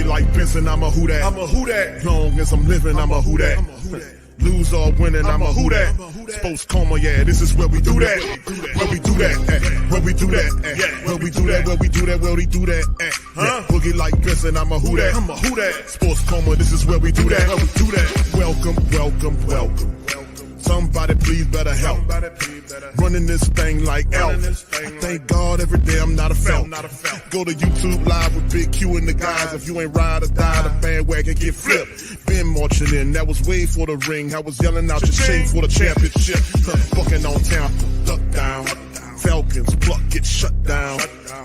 like Benson, I'm a who that. I'm a who that. Long as I'm living, I'm a who that. Lose or winning, I'm a who that. Sports coma, yeah, this is where we do that. Where we do that, where we do that, where we do that, where we do that, where we do that. Boogie like Benson, I'm a who that. I'm a who that. Sports coma, this is where we do that. Where we do that. Welcome, welcome, welcome. Somebody please better help. Running this thing like elf. I thank God every day I'm not a felt. Go to YouTube Live with Big Q and the guys. If you ain't ride or die, the bandwagon get flipped. Been marching in, that was way for the ring. I was yelling out your chain for the championship. Bucking on Tampa, duck down. Falcons, pluck, get shut down.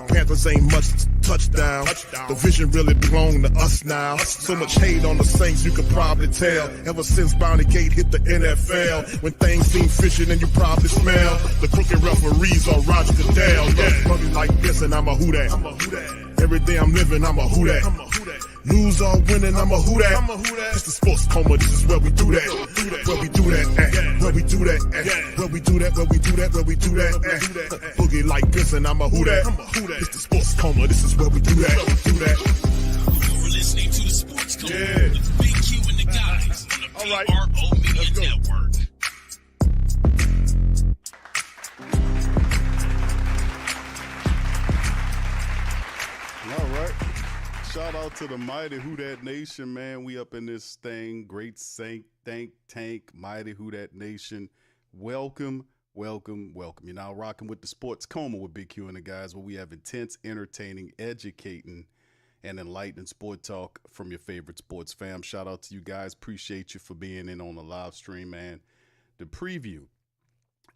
Panthers ain't much touchdown. The vision really belong to us now. So much hate on the Saints, you could probably tell. Ever since Bounty Gate hit the NFL, when things seem fishy and you probably smell the crooked referees or Roger Goodell. Yeah, money like this and I'm a who that. Every day I'm living, I'm a who that. Lose or winning, I'm a who that. It's the sports coma, this is where we do that. Where we do that, where we do that, where we do that, where we do that, where we do that. Boogie like this and I'm a who that. It's the sports coma, this is where we do that. You're listening to the Sports Coma with Big Q and the guys on the PRO Media Network. All right. Shout out to the mighty Who Dat Nation, man. We up in this thing. Great think tank, mighty Who Dat Nation. Welcome, welcome, welcome. You're now rocking with the Sports Coma with Big Q and the guys, where we have intense, entertaining, educating, and enlightening sport talk from your favorite sports fam. Shout out to you guys. Appreciate you for being in on the live stream, man. The preview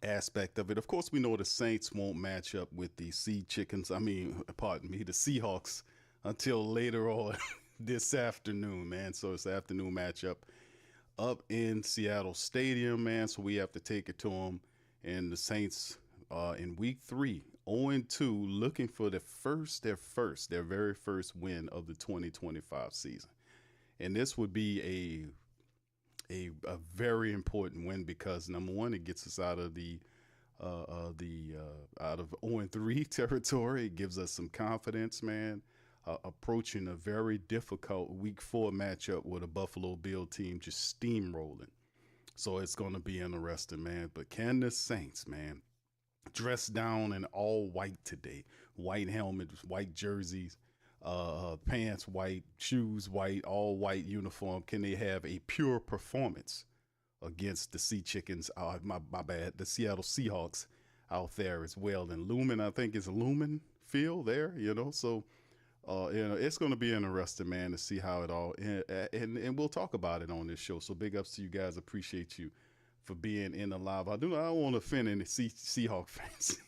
aspect of it. Of course, we know the Saints won't match up with the the Seahawks until later on this afternoon, man. So it's the afternoon matchup up in Seattle Stadium, man. So we have to take it to them. And the Saints in week 3, 0-2, looking for their very first win of the 2025 season. And this would be a very important win because, number one, it gets us out of the out of 0-3 territory. It gives us some confidence, man. Approaching a very difficult week 4 matchup with a Buffalo Bill team just steamrolling. So it's going to be interesting, man. But can the Saints, man, dressed down in all white today, white helmets, white jerseys, pants white, shoes white, all white uniform, can they have a pure performance against the the Seattle Seahawks out there as well? And Lumen, I think it's Lumen Field there, so it's going to be interesting, man, to see how it all, and we'll talk about it on this show. So big ups to you guys. Appreciate you for being in the live. I don't want to offend any Seahawk fans.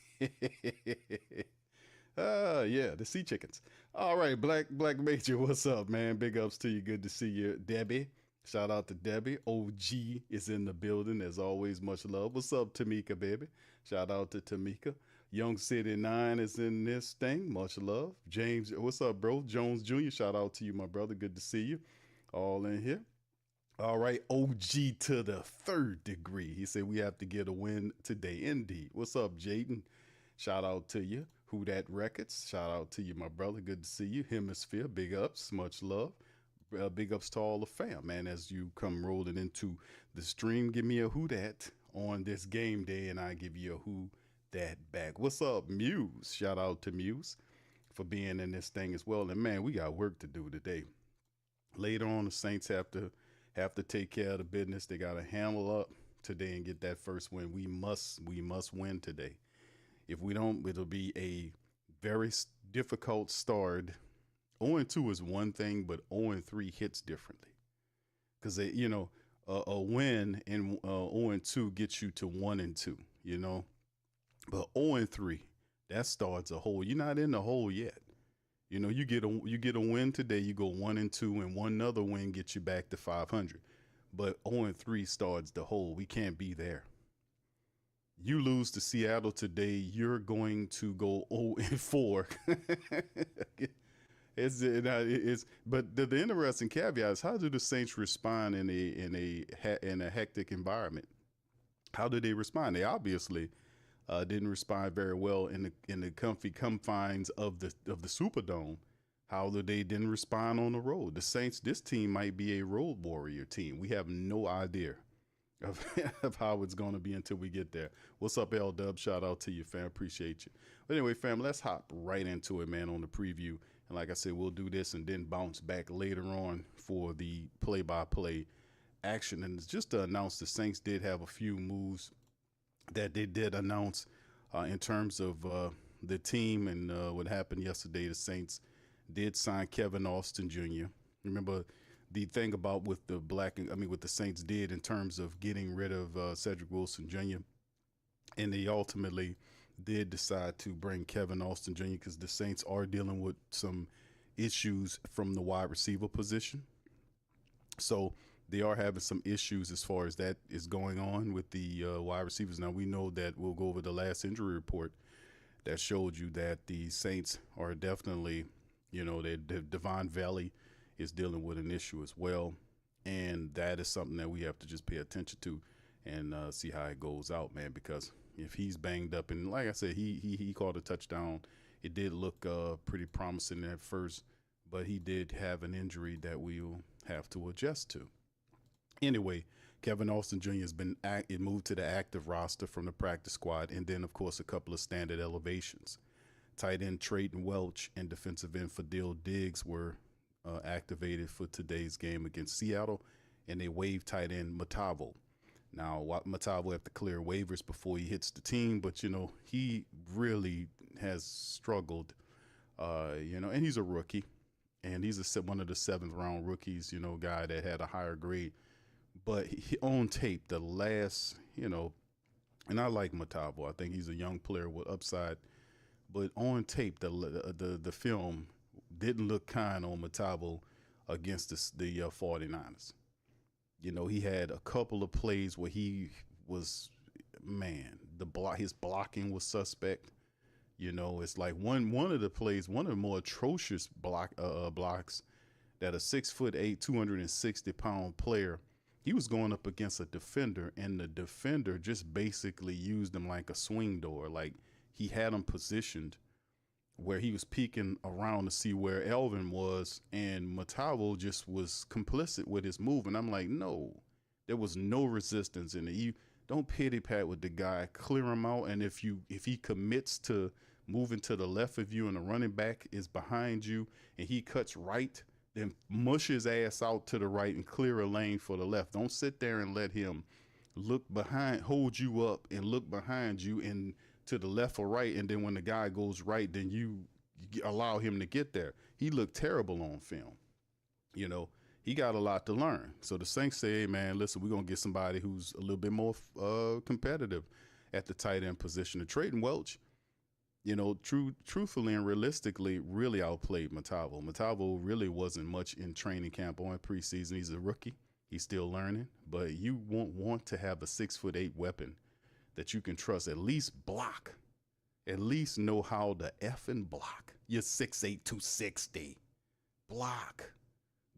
Yeah, the Sea Chickens. All right, Black Major, what's up, man? Big ups to you. Good to see you. Debbie, shout out to Debbie. OG is in the building, as always. Much love. What's up, Tamika, baby? Shout out to Tamika. Young City 9 is in this thing. Much love. James, what's up, bro? Jones Jr., shout out to you, my brother. Good to see you. All in here. All right, OG to the 3rd degree. He said we have to get a win today. Indeed. What's up, Jaden? Shout out to you. Who Dat Records. Shout out to you, my brother. Good to see you. Hemisphere, big ups. Much love. Big ups to all the fam, man. As you come rolling into the stream, give me a Who Dat on this game day, and I give you a Who Dat back. What's up, Muse? Shout out to Muse for being in this thing as well. And man, we got work to do today. Later on, the Saints have to take care of the business. They got to handle up today and get that first win. We must win today. If we don't, it'll be a very difficult start. 0-2 is one thing, but 0-3 hits differently. Because a win in 0-2 gets you to 1-2, But 0-3, that starts a hole. You're not in the hole yet. You get a win today, you go 1-2, and one other win gets you back to 500. But 0-3 starts the hole. We can't be there. You lose to Seattle today, you're going to go 0-4. But the interesting caveat is, how do the Saints respond in a hectic environment? How do they respond? They obviously didn't respond very well in the comfy confines of the Superdome how they didn't respond on the road. The Saints, this team might be a road warrior team. We have no idea of, of how it's going to be until we get there. What's up, L Dub? Shout out to you, fam. Appreciate you. But anyway, fam, let's hop right into it, man, on the preview. And like I said, we'll do this and then bounce back later on for the play-by-play action. And just to announce, the Saints did have a few moves that they did announce in terms of the team and what happened yesterday. The Saints did sign Kevin Austin Jr. Remember, the thing about with what the Saints did in terms of getting rid of Cedric Wilson Jr. and they ultimately did decide to bring Kevin Austin Jr. because the Saints are dealing with some issues from the wide receiver position. So they are having some issues as far as that is going on with the wide receivers. Now, we know that we'll go over the last injury report that showed you that the Saints are definitely, that Devon Valley is dealing with an issue as well. And that is something that we have to just pay attention to and see how it goes out, man, because if he's banged up, and like I said, he caught a touchdown. It did look pretty promising at first, but he did have an injury that we'll have to adjust to. Anyway, Kevin Austin Jr. has been moved to the active roster from the practice squad, and then, of course, a couple of standard elevations. Tight end Trayton Welch and defensive end Fadil Diggs were activated for today's game against Seattle, and they waived tight end Matavo. Now, Matavo have to clear waivers before he hits the team, but, he really has struggled, and he's a rookie, and he's one of the 7th-round rookies, guy that had a higher grade. But he on tape, the last, and I like Matavo. I think he's a young player with upside. But on tape, the film didn't look kind on Matavo against the 49ers. He had a couple of plays where he was, his blocking was suspect. It's like one of the plays, one of the more atrocious blocks that a 6'8", 260-pound player, he was going up against a defender, and the defender just basically used him like a swing door. Like, he had him positioned where he was peeking around to see where Elvin was, and Matavo just was complicit with his move. And I'm like, no, there was no resistance in it. You don't pity pat with the guy, clear him out. And if he commits to moving to the left of you and the running back is behind you and he cuts right, then mush his ass out to the right and clear a lane for the left. Don't sit there and let him hold you up and look behind you and to the left or right, and then when the guy goes right, then you allow him to get there. He looked terrible on film. He got a lot to learn. So the Saints say, hey, man, listen, we're going to get somebody who's a little bit more competitive at the tight end position. And Trayton Welch, truthfully and realistically, really outplayed Matavo. Matavo really wasn't much in training camp or in preseason. He's a rookie. He's still learning. But you won't want to have a 6'8" weapon that you can trust, at least block, at least know how to effing block. You're 6'8", 260. Block.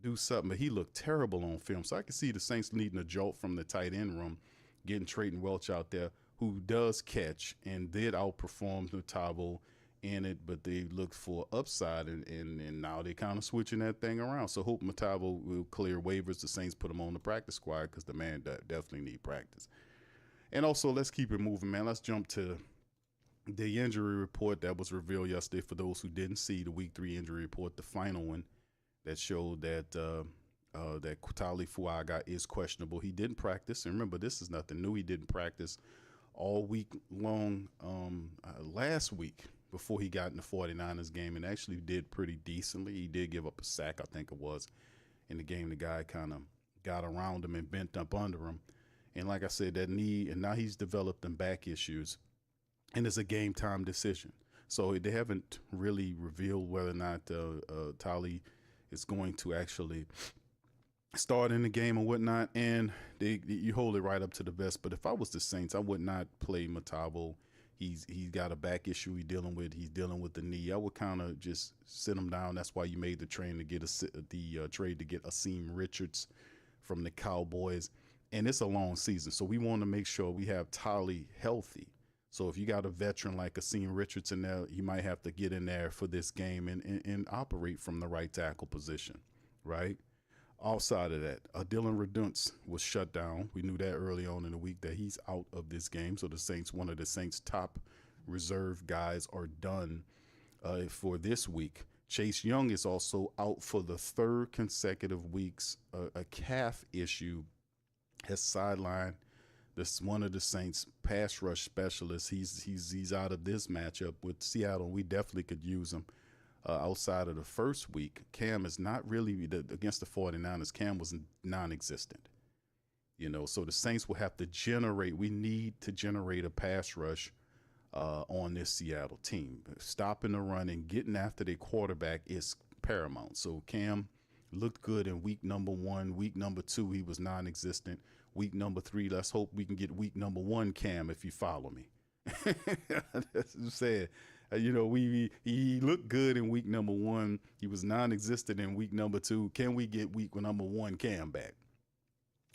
Do something. But he looked terrible on film. So I can see the Saints needing a jolt from the tight end room, getting Trayton Welch out there, who does catch and did outperform Matavo in it, but they looked for upside, and now they kind of switching that thing around. So hope Matavo will clear waivers. The Saints put him on the practice squad because the man definitely need practice. And also, let's keep it moving, man. Let's jump to the injury report that was revealed yesterday. For those who didn't see the Week 3 injury report, the final one that showed that that Taliese Fuaga is questionable. He didn't practice. And remember, this is nothing new. He didn't practice all week long last week before he got in the 49ers game, and actually did pretty decently. He did give up a sack, I think it was, in the game. The guy kind of got around him and bent up under him. And like I said, that knee, and now he's developed them back issues, and it's a game time decision. So they haven't really revealed whether or not Taliese is going to actually start in the game or whatnot. And you hold it right up to the vest. But if I was the Saints, I would not play Matavo. He's got a back issue he's dealing with. He's dealing with the knee. I would kind of just sit him down. That's why you made the trade to get Asim Richards from the Cowboys. And it's a long season, so we want to make sure we have Taliese healthy. So if you got a veteran like Asim Richardson there, you might have to get in there for this game and operate from the right tackle position, right? Outside of that, Dylan Redunce was shut down. We knew that early on in the week that he's out of this game. So the Saints, one of the Saints' top reserve guys, are done for this week. Chase Young is also out for the third consecutive weeks. A calf issue has sidelined this one of the Saints pass rush specialists. He's out of this matchup with Seattle. We definitely could use him outside of the first week. Cam is not really against the 49ers. Cam was non-existent. So the Saints will have to generate. We need to generate a pass rush on this Seattle team. Stopping the run and getting after their quarterback is paramount. So Cam looked good in week number 1. Week number 2, he was non-existent. Week number 3, let's hope we can get week number 1 Cam, if you follow me. That's what I'm saying. He looked good in week number 1. He was non-existent in week number 2. Can we get week number 1 Cam back?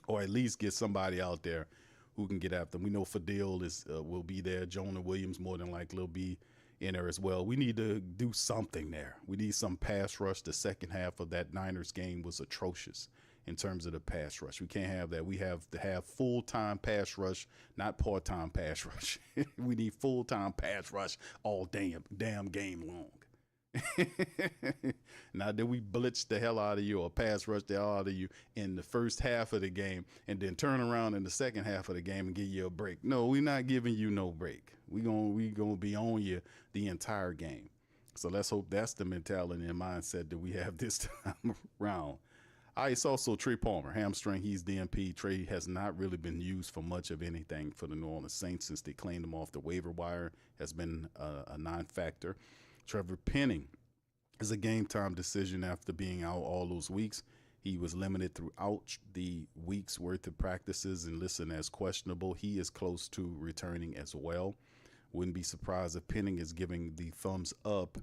Or at least get somebody out there who can get after him. We know Fadil will be there. Jonah Williams more than likely will be in there as well. We need to do something there. We need some pass rush. The second half of that Niners game was atrocious in terms of the pass rush. We can't have that. We have to have full-time pass rush, not part-time pass rush. We need full-time pass rush all damn game long. Now that we blitz the hell out of you or pass rush the hell out of you in the first half of the game and then turn around in the second half of the game and give you a break. No, we're not giving you no break. We gonna be on you the entire game. So let's hope that's the mentality and mindset that we have this time around. It's also Trey Palmer, hamstring. He's DNP. Trey has not really been used for much of anything for the New Orleans Saints since they claimed him off the waiver wire. Has been a non-factor. Trevor Penning is a game time decision after being out all those weeks. He was limited throughout the week's worth of practices and listed as questionable. He is close to returning as well. Wouldn't be surprised if Penning is giving the thumbs up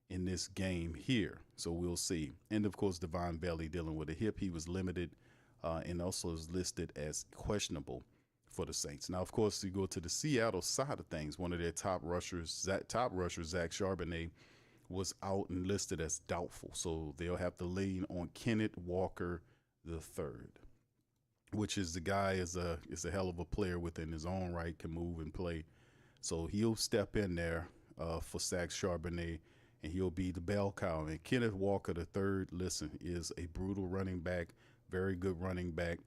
in this game here. So we'll see. And of course, Devon Bailey dealing with a hip. He was limited and also is listed as questionable for the Saints. Now, of course, you go to the Seattle side of things. One of their top rushers, Zach Charbonnet, was out and listed as doubtful. So they'll have to lean on Kenneth Walker III, which is the guy is a hell of a player within his own right, can move and play. So he'll step in there for Zach Charbonnet, and he'll be the bell cow. And Kenneth Walker III, listen, is a brutal running back, very good running back,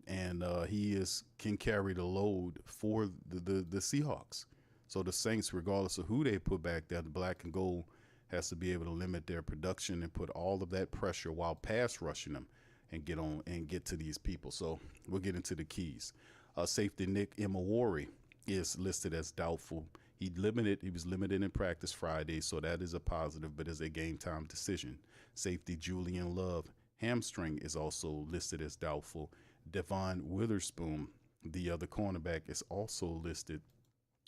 and he can carry the load for the Seahawks. So the Saints, regardless of who they put back there, the black and gold, has to be able to limit their production and put all of that pressure while pass rushing them and get to these people. So we'll get into the keys. Safety Nick Imawari is listed as doubtful. He was limited in practice Friday, so that is a positive, but is a game time decision. Safety Julian Love, hamstring, is also listed as doubtful. Devon Witherspoon, the other cornerback, is also listed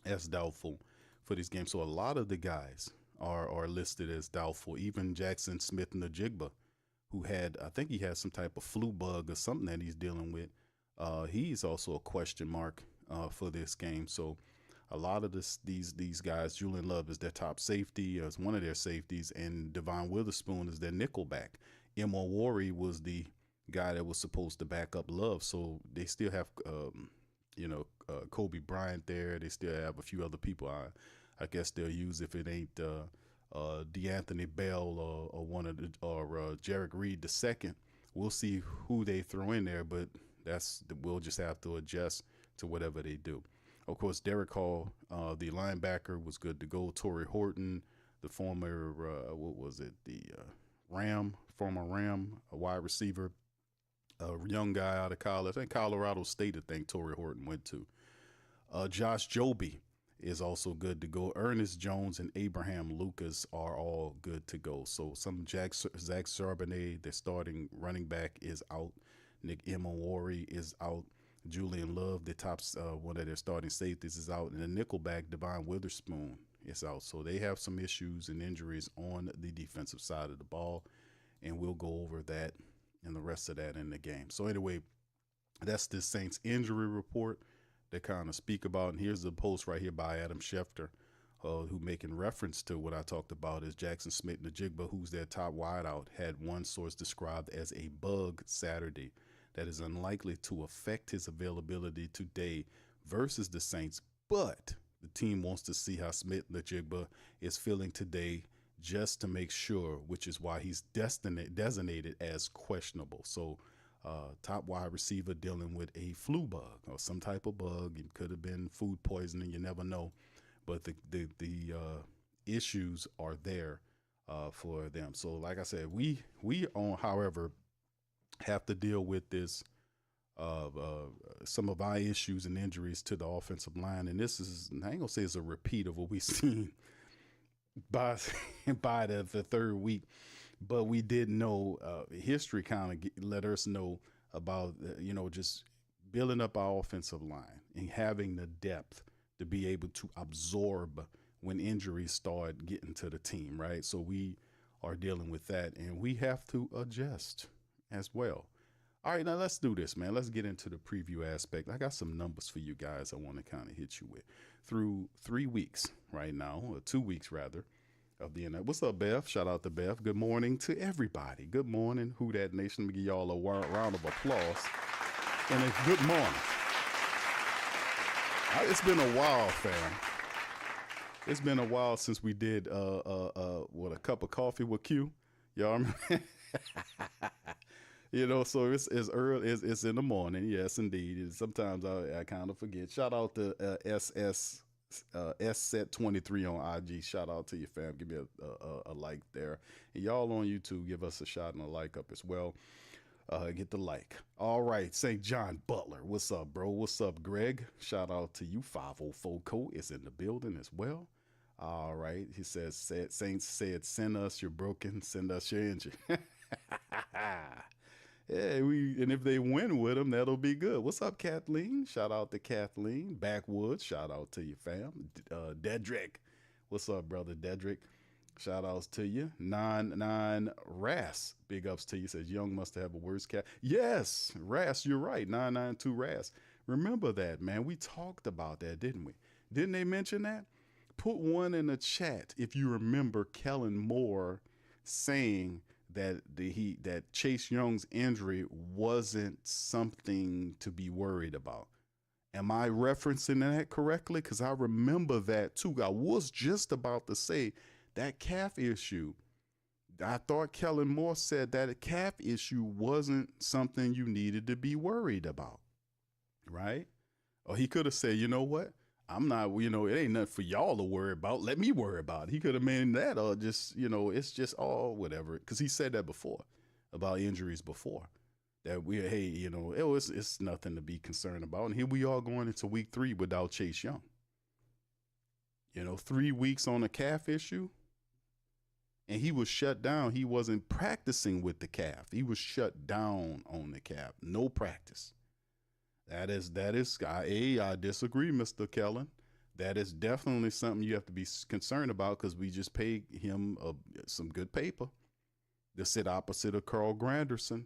as doubtful for this game. So a lot of the guys are listed as doubtful. Even Jackson Smith-Njigba, who I think he had some type of flu bug or something that he's dealing with. He's also a question mark for this game. So a lot of these guys, Julian Love is their top safety, as one of their safeties, and Devon Witherspoon is their nickelback. Imawari was the guy that was supposed to back up Love. So they still have, Kobe Bryant there. They still have a few other people I guess they'll use if it ain't DeAnthony Bell or Jarek Reed II. We'll see who they throw in there, but we'll just have to adjust to whatever they do. Of course, Derek Hall, the linebacker, was good to go. Torrey Horton, the former former Ram, a wide receiver, a young guy out of college. I think Colorado State, I think Torrey Horton went to. Josh Joby is also good to go. Ernest Jones and Abraham Lucas are all good to go. So Zach Charbonnet, their starting running back, is out. Nick Imawari is out. Julian Love, the top one of their starting safeties, is out. And the nickelback, Devon Witherspoon, is out. So they have some issues and injuries on the defensive side of the ball. And we'll go over that and the rest of that in the game. So anyway, that's the Saints injury report. that kind of speak about. And here's the post right here by Adam Schefter, who making reference to what I talked about is Jackson Smith-Njigba, who's their top wideout, had one source described as a bug Saturday that is unlikely to affect his availability today versus the Saints. But the team wants to see how Smith-Njigba is feeling today just to make sure, which is why he's designated as questionable. So top wide receiver dealing with a flu bug or some type of bug. It could have been food poisoning. You never know. But the issues are there for them. So like I said, we however, have to deal with this some of our issues and injuries to the offensive line. And this is, I ain't gonna say it's a repeat of what we've seen by the third week, but we did know history kind of let us know about just building up our offensive line and having the depth to be able to absorb when injuries start getting to the team, right? So we are dealing with that, and we have to adjust as well. All right, now let's do this, man. Let's get into the preview aspect. I got some numbers for you guys I want to kind of hit you with. Through 3 weeks right now, or 2 weeks rather, of the NFL. What's up, Beth? Shout out to Beth. Good morning to everybody. Good morning, Who Dat Nation. Let me give y'all a round of applause. And a good morning. It's been a while, fam. It's been a while since we did a cup of coffee with Q. Y'all remember? So it's early. It's in the morning. Yes, indeed. And sometimes I kind of forget. Shout out to Set23 on IG. Shout out to you, fam. Give me a like there. And y'all on YouTube, give us a shot and a like up as well. Get the like. All right, St. John Butler. What's up, bro? What's up, Greg? Shout out to you. 504 Co is in the building as well. All right. He Saints said, send us your broken, send us your injury. Yeah, and if they win with them, that'll be good. What's up, Kathleen? Shout out to Kathleen. Backwoods, shout out to you, fam. Dedrick. What's up, brother Dedrick? Shout outs to you. 99 Ras. Big ups to you. Says Young must have a worse cat. Yes, Ras, you're right. 992 Ras. Remember that, man. We talked about that, didn't we? Didn't they mention that? Put one in the chat if you remember Kellen Moore saying that that Chase Young's injury wasn't something to be worried about. Am I referencing that correctly? Because I remember that too. I was just about to say that calf issue. I thought Kellen Moore said that a calf issue wasn't something you needed to be worried about, right? Or he could have said, you know what? I'm not, it ain't nothing for y'all to worry about. Let me worry about it. He could have meant that, or just, it's just all whatever. Because he said that before about injuries before. That it's nothing to be concerned about. And here we are going into week 3 without Chase Young. 3 weeks on a calf issue. And he was shut down. He wasn't practicing with the calf. He was shut down on the calf. No practice. That is, I disagree, Mr. Kellen. That is definitely something you have to be concerned about, because we just paid him some good paper to sit opposite of Carl Granderson.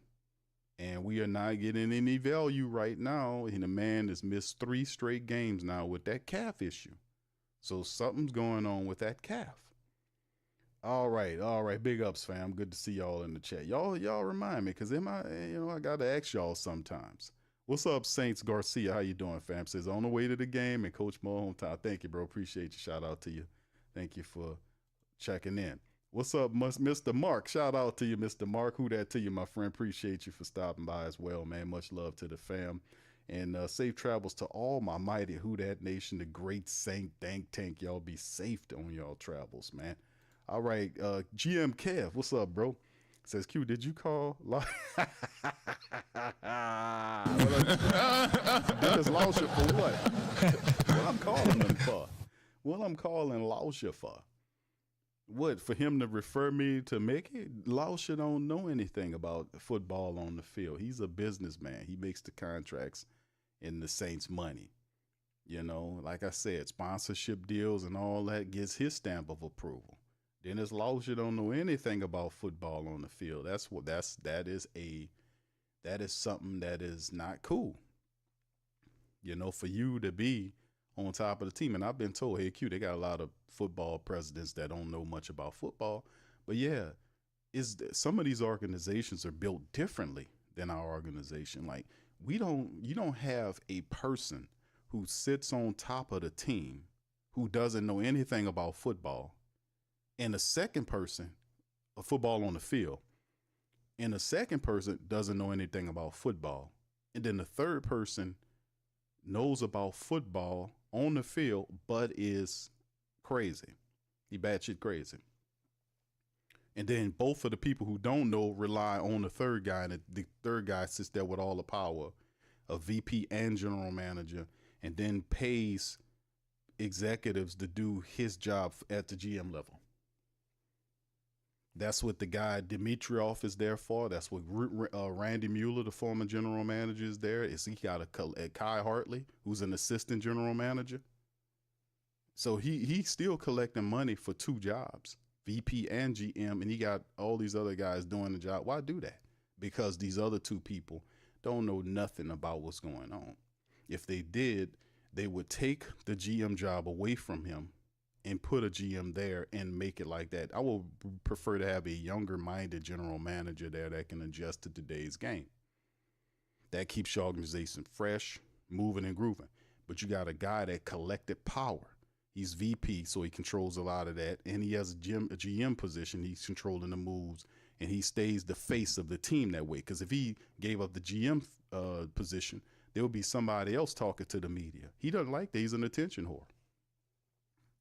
And we are not getting any value right now. And the man has missed 3 straight games now with that calf issue. So something's going on with that calf. All right. Big ups, fam. Good to see y'all in the chat. Y'all remind me, because I got to ask y'all sometimes. What's up, Saints Garcia? How you doing, fam? Says on the way to the game, and Coach Mo hometown. Thank you, bro. Appreciate you. Shout out to you. Thank you for checking in. What's up, Mr. Mark? Shout out to you, Mr. Mark. Who that to you, my friend? Appreciate you for stopping by as well, man. Much love to the fam. And safe travels to all my mighty Who Dat Nation, the great Saint Think Tank. Y'all be safe on y'all travels, man. All right, GM Kev, what's up, bro? Says Q, did you call? Because Lauscher for what? What I'm calling him for? What I'm calling Lauscher for? What, for him to refer me to Mickey? Lauscher don't know anything about football on the field. He's a businessman. He makes the contracts in the Saints' money. Like I said, sponsorship deals and all that gets his stamp of approval. Dennis Lauscher don't know anything about football on the field. That is something that is not cool. You know, for you to be on top of the team, and I've been told, hey, Q, they got a lot of football presidents that don't know much about football, but yeah, some of these organizations are built differently than our organization. Like you don't have a person who sits on top of the team who doesn't know anything about football, and a second person, a football on the field, and the second person doesn't know anything about football, and then the third person knows about football on the field but is crazy. He batshit crazy. And then both of the people who don't know rely on the third guy, and the third guy sits there with all the power of VP and general manager, and then pays executives to do his job at the GM level. That's what the guy Dimitrov is there for. That's what Randy Mueller, the former general manager, is there. Is he got a Kai Hartley, who's an assistant general manager? So he's still collecting money for two jobs, VP and GM, and he got all these other guys doing the job. Why do that? Because these other two people don't know nothing about what's going on. If they did, they would take the GM job away from him and put a GM there and make it like that. I would prefer to have a younger minded general manager there that can adjust to today's game. That keeps your organization fresh, moving and grooving. But you got a guy that collected power. He's VP, so he controls a lot of that. And he has a GM position. He's controlling the moves, and he stays the face of the team that way. Because if he gave up the GM position, there would be somebody else talking to the media. He doesn't like that. He's an attention whore.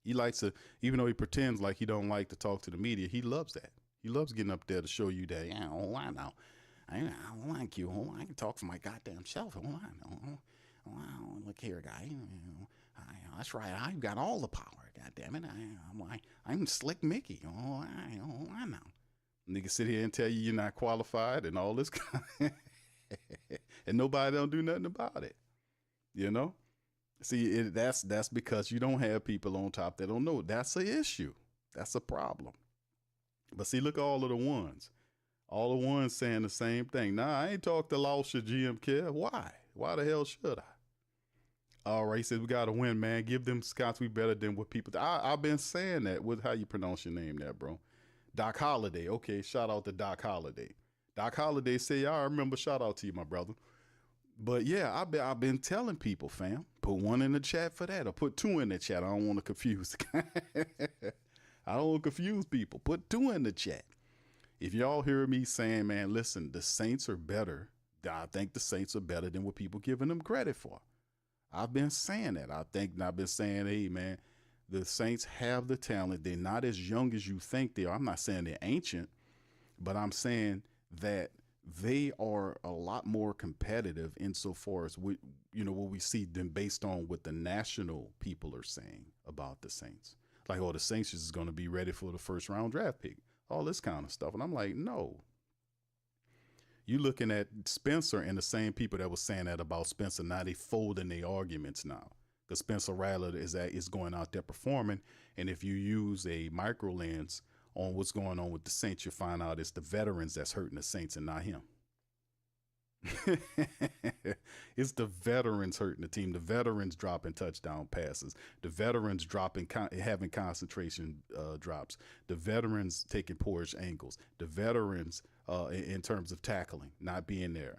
He likes to, even though he pretends like he don't like to talk to the media, he loves that. He loves getting up there to show you that, yeah, oh, I know. I don't like you. Oh, I can talk for my goddamn self. Oh, I know. Oh, look here, guy. That's right. I've got all the power. God damn it. I'm Slick Mickey. Oh, I know. Nigga sit here and tell you you're not qualified and all this and nobody don't do nothing about it. You know? See, that's because you don't have people on top that don't know. That's an issue. That's a problem. But see, look at all of the ones. All the ones saying the same thing. Nah, I ain't talked to Loss or GM Care. Why? Why the hell should I? All right, he said we got to win, man. Give them Scots. We better than what people. I've been saying that. With how you pronounce your name there, bro? Doc Holliday. Okay, shout out to Doc Holliday. Doc Holliday say, I remember. Shout out to you, my brother. But yeah, I've been telling people, fam, put one in the chat for that, or put two in the chat. I don't want to confuse. I don't want to confuse people. Put two in the chat. If y'all hear me saying, man, listen, the Saints are better. I think the Saints are better than what people giving them credit for. I've been saying that. I've been saying, hey, man, the Saints have the talent. They're not as young as you think they are. I'm not saying they're ancient, but I'm saying that they are a lot more competitive insofar as what we see them based on what the national people are saying about the Saints. Like, oh, the Saints is going to be ready for the first round draft pick, all this kind of stuff. And I'm like, no. You looking at Spencer and the same people that was saying that about Spencer. Now they folding their arguments now. Because Spencer Rattler is going out there performing. And if you use a micro lens on what's going on with the Saints, you find out it's the veterans that's hurting the Saints and not him. It's the veterans hurting the team. The veterans dropping touchdown passes. The veterans having concentration drops. The veterans taking poorish angles. The veterans in terms of tackling, not being there.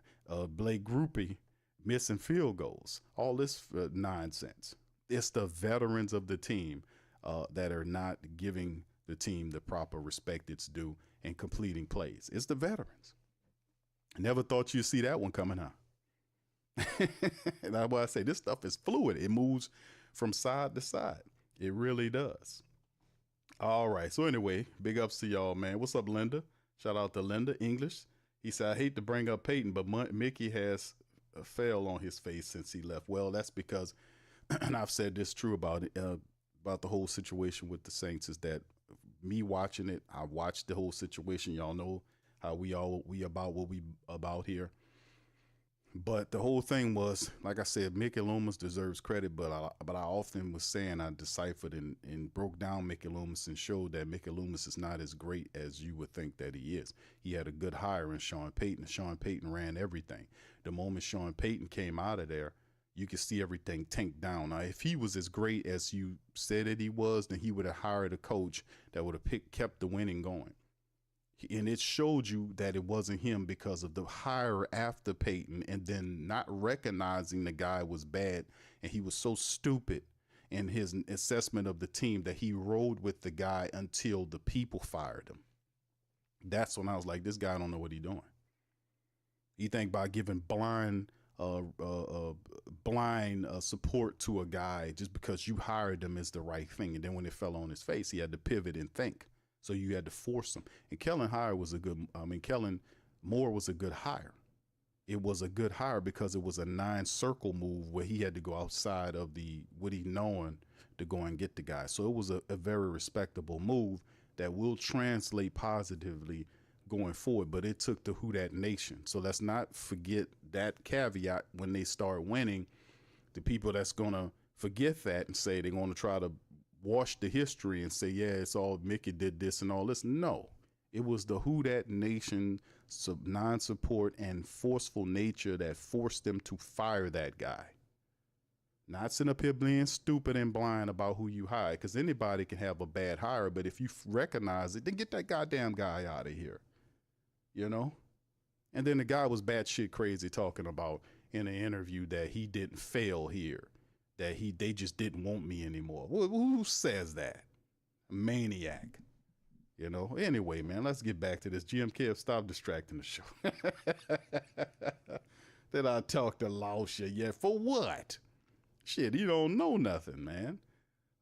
Blake Groupie missing field goals. All this nonsense. It's the veterans of the team that are not giving the team the proper respect it's due and completing plays. It's the veterans. Never thought you'd see that one coming, huh? And that's why I say this stuff is fluid. It moves from side to side. It really does. All right. So anyway, big ups to y'all, man. What's up, Linda? Shout out to Linda English. He said, I hate to bring up Peyton, but Mickey has a fail on his face since he left. Well, that's because, and I've said this true about it, about the whole situation with the Saints, is that me watching it, I watched the whole situation. Y'all know how we about what we about here. But the whole thing was, like I said, Mickey Loomis deserves credit, but I often was saying I deciphered and broke down Mickey Loomis and showed that Mickey Loomis is not as great as you would think that he is. He had a good hire in Sean Payton. Sean Payton ran everything. The moment Sean Payton came out of there, you could see everything tank down. Now, if he was as great as you said that he was, then he would have hired a coach that would have kept the winning going. And it showed you that it wasn't him because of the hire after Peyton, and then not recognizing the guy was bad, and he was so stupid in his assessment of the team that he rode with the guy until the people fired him. That's when I was like, this guy don't know what he's doing. You think by giving blind support to a guy just because you hired him is the right thing, and then when it fell on his face, he had to pivot and think. So you had to force him. And Kellen Moore was a good hire. It was a good hire because it was a 9-circle move where he had to go outside of what he known to go and get the guy. So it was a very respectable move that will translate positively going forward. But it took the Who Dat Nation. So let's not forget that caveat when they start winning. The people that's going to forget that and say they're going to try to wash the history and say, yeah, it's all Mickey did this and all this. No, it was the Who Dat Nation non-support and forceful nature that forced them to fire that guy. Not sitting up here being stupid and blind about who you hire, because anybody can have a bad hire, but if you recognize it, then get that goddamn guy out of here, you know? And then the guy was batshit crazy talking about in an interview that he didn't fail here, that they just didn't want me anymore. Who says that? Maniac. You know? Anyway, man, let's get back to this. GM Kev, stop distracting the show. That I talked to Lausha. Yeah, for what? Shit, you don't know nothing, man.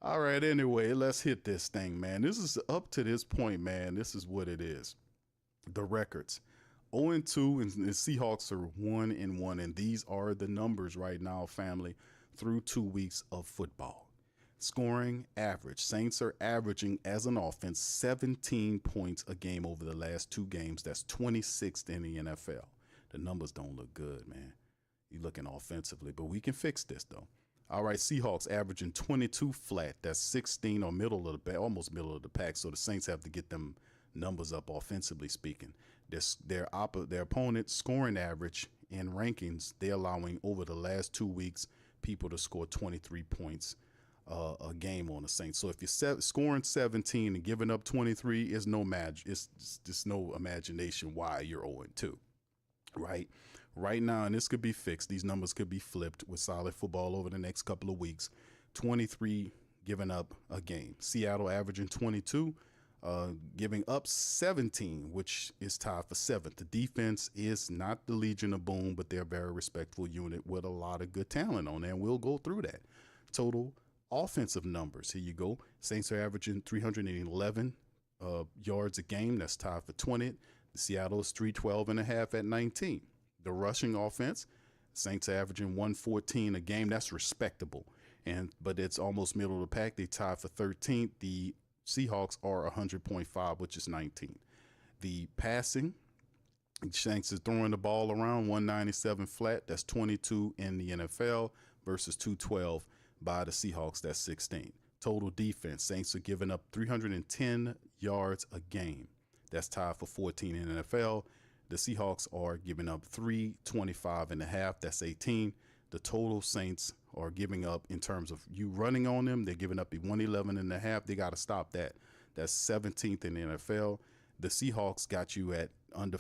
All right, anyway, let's hit this thing, man. This is up to this point, man. This is what it is. The records. 0-2, and the Seahawks are 1-1, and these are the numbers right now, family, through 2 weeks of football. Scoring average. Saints are averaging as an offense 17 points a game over the last 2 games. That's 26th in the NFL. The numbers don't look good, man. You're looking offensively, but we can fix this, though. All right, Seahawks averaging 22 flat. That's 16 or almost middle of the pack. So the Saints have to get them numbers up offensively speaking. Their opponent's scoring average in rankings, they're allowing over the last 2 weeks people to score 23 points a game on the Saints. So if you're scoring 17 and giving up 23, it's no imagination why you're 0-2, right? Right now, and this could be fixed. These numbers could be flipped with solid football over the next couple of weeks. 23 giving up a game. Seattle averaging 22, giving up 17, which is tied for 7th. The defense is not the Legion of Boom, but they're a very respectful unit with a lot of good talent on there, and we'll go through that. Total offensive numbers. Here you go. Saints are averaging 311 yards a game. That's tied for 20th. The Seattle is 312.5 at 19. The rushing offense, Saints are averaging 114 a game. That's respectable, but it's almost middle of the pack. They tied for 13th. The Seahawks are 100.5, which is 19. The passing, Saints is throwing the ball around 197 flat. That's 22 in the NFL versus 212 by the Seahawks. That's 16. Total defense, Saints are giving up 310 yards a game. That's tied for 14 in the NFL. The Seahawks are giving up 325.5. That's 18. The total Saints are giving up in terms of you running on them. They're giving up a 111.5. They got to stop that. That's 17th in the NFL. The Seahawks got you at under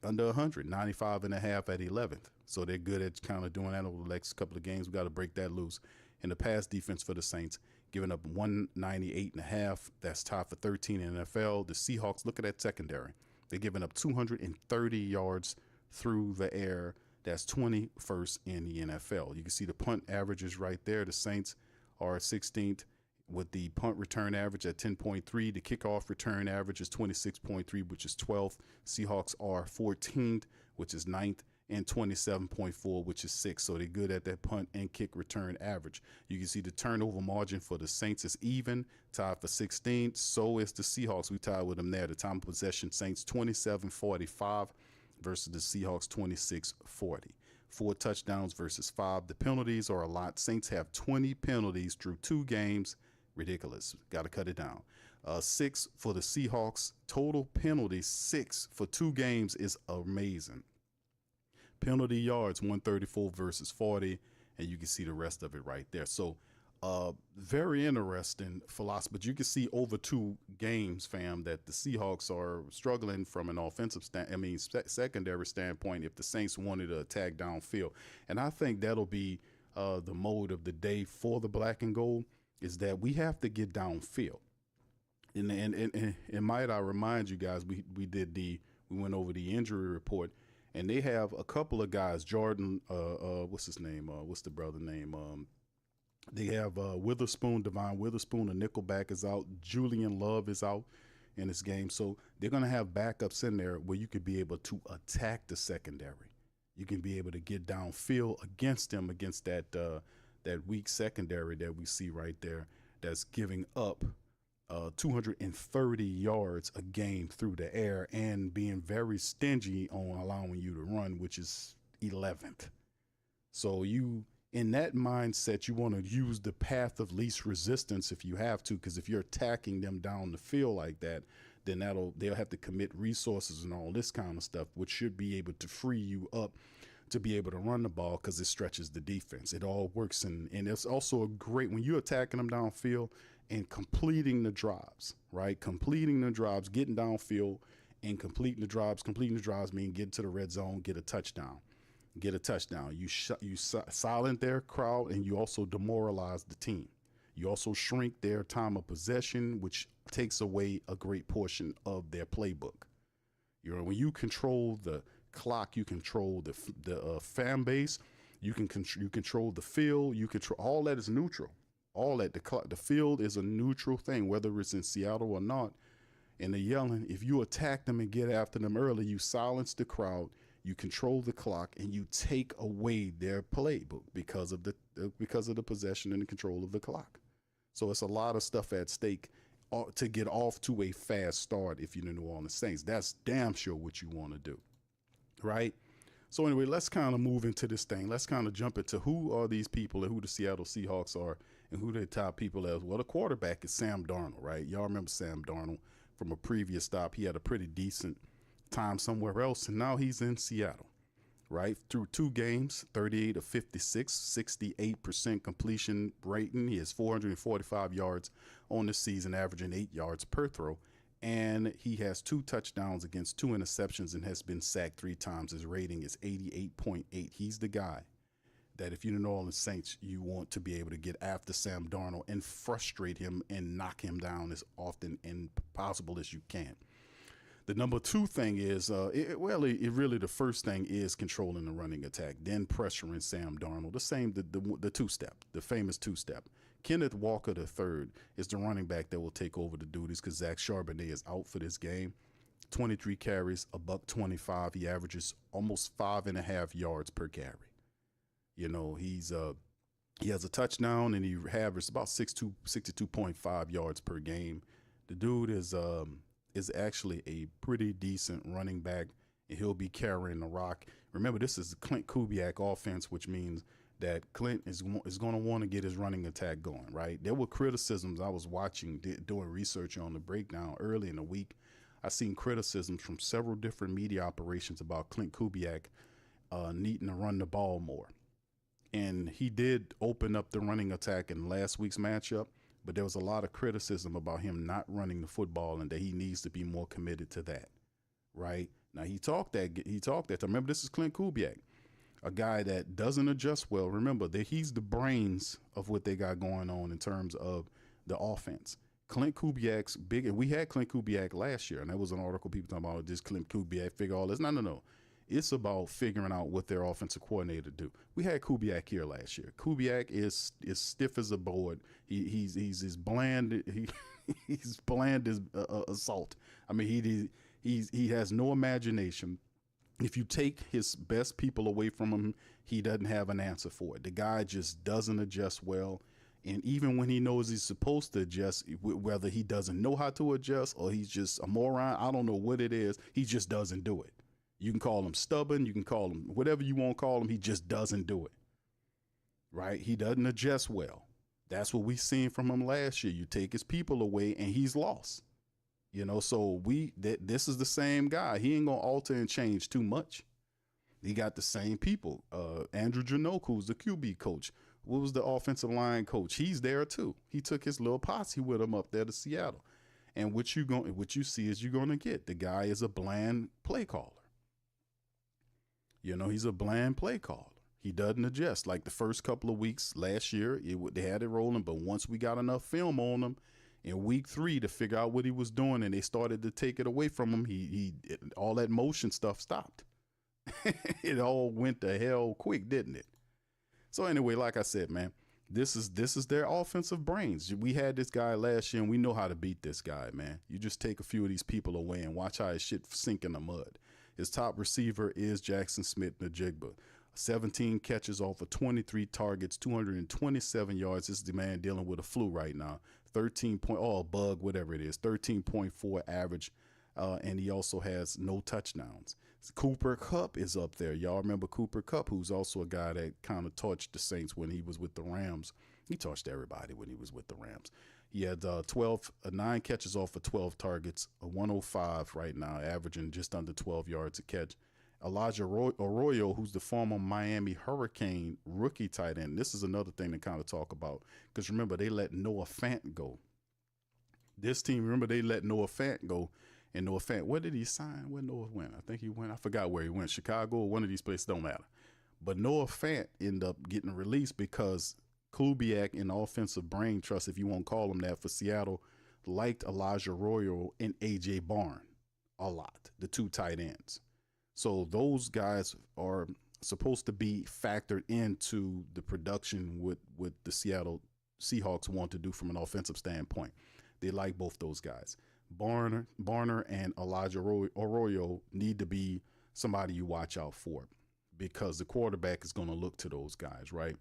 100, 95.5 at 11th. So they're good at kind of doing that over the next couple of games. We got to break that loose. And the pass defense for the Saints giving up 198.5. That's tied for 13 in the NFL. The Seahawks, look at that secondary. They're giving up 230 yards through the air. That's 21st in the NFL. You can see the punt averages right there. The Saints are 16th with the punt return average at 10.3. The kickoff return average is 26.3, which is 12th. Seahawks are 14th, which is 9th, and 27.4, which is 6th. So they're good at that punt and kick return average. You can see the turnover margin for the Saints is even, tied for 16th. So is the Seahawks. We tied with them there. The time of possession, Saints 27-45 versus the Seahawks 26-40. 4 touchdowns versus 5. The penalties are a lot. Saints have 20 penalties through 2 games. Ridiculous. Got to cut it down. 6 for the Seahawks. Total penalties 6 for 2 games is amazing. Penalty yards 134 versus 40, and you can see the rest of it right there. So very interesting philosophy. But you can see over 2 games, fam, that the Seahawks are struggling from an offensive secondary standpoint if the Saints wanted to attack downfield. And I think that'll be the mode of the day for the black and gold, is that we have to get downfield. And might I remind you guys, we went over the injury report, and they have a couple of guys, Jordan, what's his name? What's the brother name? They have Witherspoon, Devon Witherspoon, a nickelback is out. Julian Love is out in this game. So they're going to have backups in there where you could be able to attack the secondary. You can be able to get downfield against them, against that weak secondary that we see right there that's giving up 230 yards a game through the air and being very stingy on allowing you to run, which is 11th. So in that mindset, you want to use the path of least resistance if you have to, because if you're attacking them down the field like that, then they'll have to commit resources and all this kind of stuff, which should be able to free you up to be able to run the ball, because it stretches the defense. It all works, and it's also a great when you're attacking them downfield and completing the drives, right? Completing the drives, getting downfield and completing the drives. Completing the drives mean get to the red zone, get a touchdown. You silent their crowd, and you also demoralize the team. You also shrink their time of possession, which takes away a great portion of their playbook. When you control the clock, you control the fan base, you control the field, you control all that is neutral. All that the field is a neutral thing, whether it's in Seattle or not. And they're yelling. If you attack them and get after them early, you silence the crowd, you control the clock, and you take away their playbook because of the possession and the control of the clock. So it's a lot of stuff at stake to get off to a fast start. If you're the New Orleans Saints, that's damn sure what you want to do, right? So anyway, let's kind of move into this thing. Let's kind of jump into who are these people and who the Seattle Seahawks are and who their top people are. Well, the quarterback is Sam Darnold, right? Y'all remember Sam Darnold from a previous stop. He had a pretty decent time somewhere else, and now he's in Seattle, right? Through 2 games, 38 of 56, 68% completion rating. He has 445 yards on the season, averaging 8 yards per throw. And he has 2 touchdowns against 2 interceptions and has been sacked 3 times. His rating is 88.8. He's the guy that if you're the New Orleans Saints, you want to be able to get after Sam Darnold and frustrate him and knock him down as often and possible as you can. The number 2 thing is, really the first thing is controlling the running attack, then pressuring Sam Darnold. The 2-step, the famous 2-step. Kenneth Walker III is the running back that will take over the duties because Zach Charbonnet is out for this game. 23 carries, $125. He averages almost 5.5 yards per carry. He has a touchdown, and he averages about 62.5 yards per game. The dude is actually a pretty decent running back, and he'll be carrying the rock. Remember, this is the Clint Kubiak offense, which means that Clint is going to want to get his running attack going, right? There were criticisms I was watching, doing research on the breakdown early in the week. I seen criticisms from several different media operations about Clint Kubiak needing to run the ball more. And he did open up the running attack in last week's matchup, but there was a lot of criticism about him not running the football and that he needs to be more committed to that, right? Now, he talked that. Remember, this is Clint Kubiak, a guy that doesn't adjust well. Remember that he's the brains of what they got going on in terms of the offense. Clint Kubiak's big, and we had Clint Kubiak last year, and that was an article people talking about, just Clint Kubiak figure all this. No. It's about figuring out what their offensive coordinator do. We had Kubiak here last year. Kubiak is stiff as a board. He's as bland. He's bland as a salt. I mean, he has no imagination. If you take his best people away from him, he doesn't have an answer for it. The guy just doesn't adjust well. And even when he knows he's supposed to adjust, whether he doesn't know how to adjust or he's just a moron, I don't know what it is, he just doesn't do it. You can call him stubborn, you can call him whatever you want to call him, he just doesn't do it. Right? He doesn't adjust well. That's what we seen from him last year. You take his people away and he's lost. So this is the same guy. He ain't gonna alter and change too much. He got the same people. Andrew Janok, who's the QB coach. What was the offensive line coach? He's there too. He took his little posse with him up there to Seattle. And what you see is you're gonna get. The guy is a bland play caller. You know, he's a bland play caller. He doesn't adjust. Like the first couple of weeks last year, they had it rolling, but once we got enough film on him in week 3 to figure out what he was doing, and they started to take it away from him, all that motion stuff stopped. It all went to hell quick, didn't it? So anyway, like I said, man, this is their offensive brains. We had this guy last year, and we know how to beat this guy, man. You just take a few of these people away and watch how his shit sink in the mud. His top receiver is Jackson Smith-Njigba. 17 catches off of 23 targets, 227 yards. This is the man dealing with a flu right now. 13 point, a bug, whatever it is, 13.4 average. And he also has no touchdowns. Cooper Kupp is up there. Y'all remember Cooper Kupp, who's also a guy that kind of torched the Saints when he was with the Rams. He torched everybody when he was with the Rams. He had 9 catches off of 12 targets, a 105 right now, averaging just under 12 yards a catch. Elijah Arroyo, who's the former Miami Hurricane rookie tight end. This is another thing to kind of talk about, because remember, they let Noah Fant go. This team, remember, they let Noah Fant go. And Noah Fant, where did he sign? Where Noah went? I think he went, I forgot where he went. Chicago or one of these places, don't matter. But Noah Fant ended up getting released because Kubiak in the offensive brain trust, if you won't call him that, for Seattle, liked Elijah Arroyo and A.J. Barn a lot, the 2 tight ends. So those guys are supposed to be factored into the production with the Seattle Seahawks want to do from an offensive standpoint. They like both those guys. Barner and Elijah Arroyo need to be somebody you watch out for, because the quarterback is going to look to those guys, right?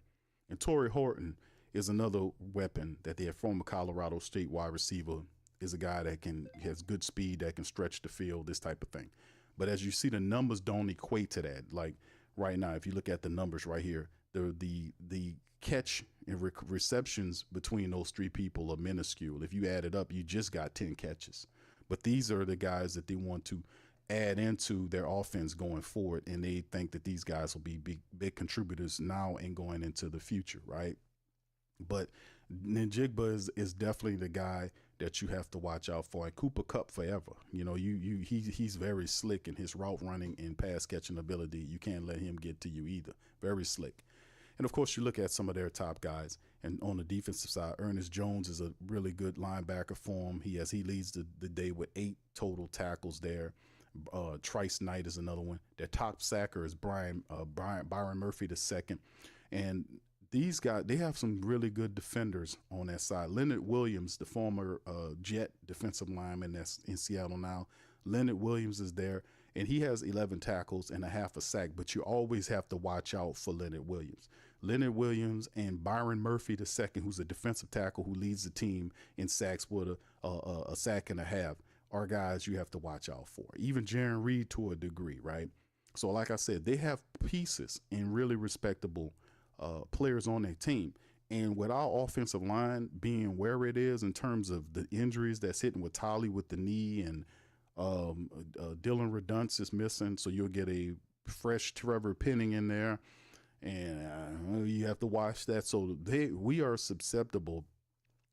And Torrey Horton is another weapon that they have. Former Colorado State wide receiver, is a guy that has good speed, that can stretch the field, this type of thing. But as you see, the numbers don't equate to that. Like right now, if you look at the numbers right here, the catch and receptions between those 3 people are minuscule. If you add it up, you just got 10 catches. But these are the guys that they want to add into their offense going forward, and they think that these guys will be big contributors now and going into the future, right? But Njigba is definitely the guy that you have to watch out for. And Cooper Kupp forever. You know, he's very slick in his route running and pass catching ability. You can't let him get to you either. Very slick. And of course, you look at some of their top guys, and on the defensive side, Ernest Jones is a really good linebacker for him. He leads the day with 8 total tackles there. Trice Knight is another one. Their top sacker is Byron Murphy II. And these guys, they have some really good defenders on that side. Leonard Williams, the former Jet defensive lineman that's in Seattle now. Leonard Williams is there, and he has 11 tackles and a half a sack, but you always have to watch out for Leonard Williams. Leonard Williams and Byron Murphy II, who's a defensive tackle who leads the team in sacks with a sack and a half, are guys you have to watch out for. Even Jaron Reed to a degree, right? So like I said, they have pieces and really respectable players on their team. And with our offensive line being where it is in terms of the injuries that's hitting with Taliese with the knee, and Dylan Redunce is missing, so you'll get a fresh Trevor Penning in there, and you have to watch that. So we are susceptible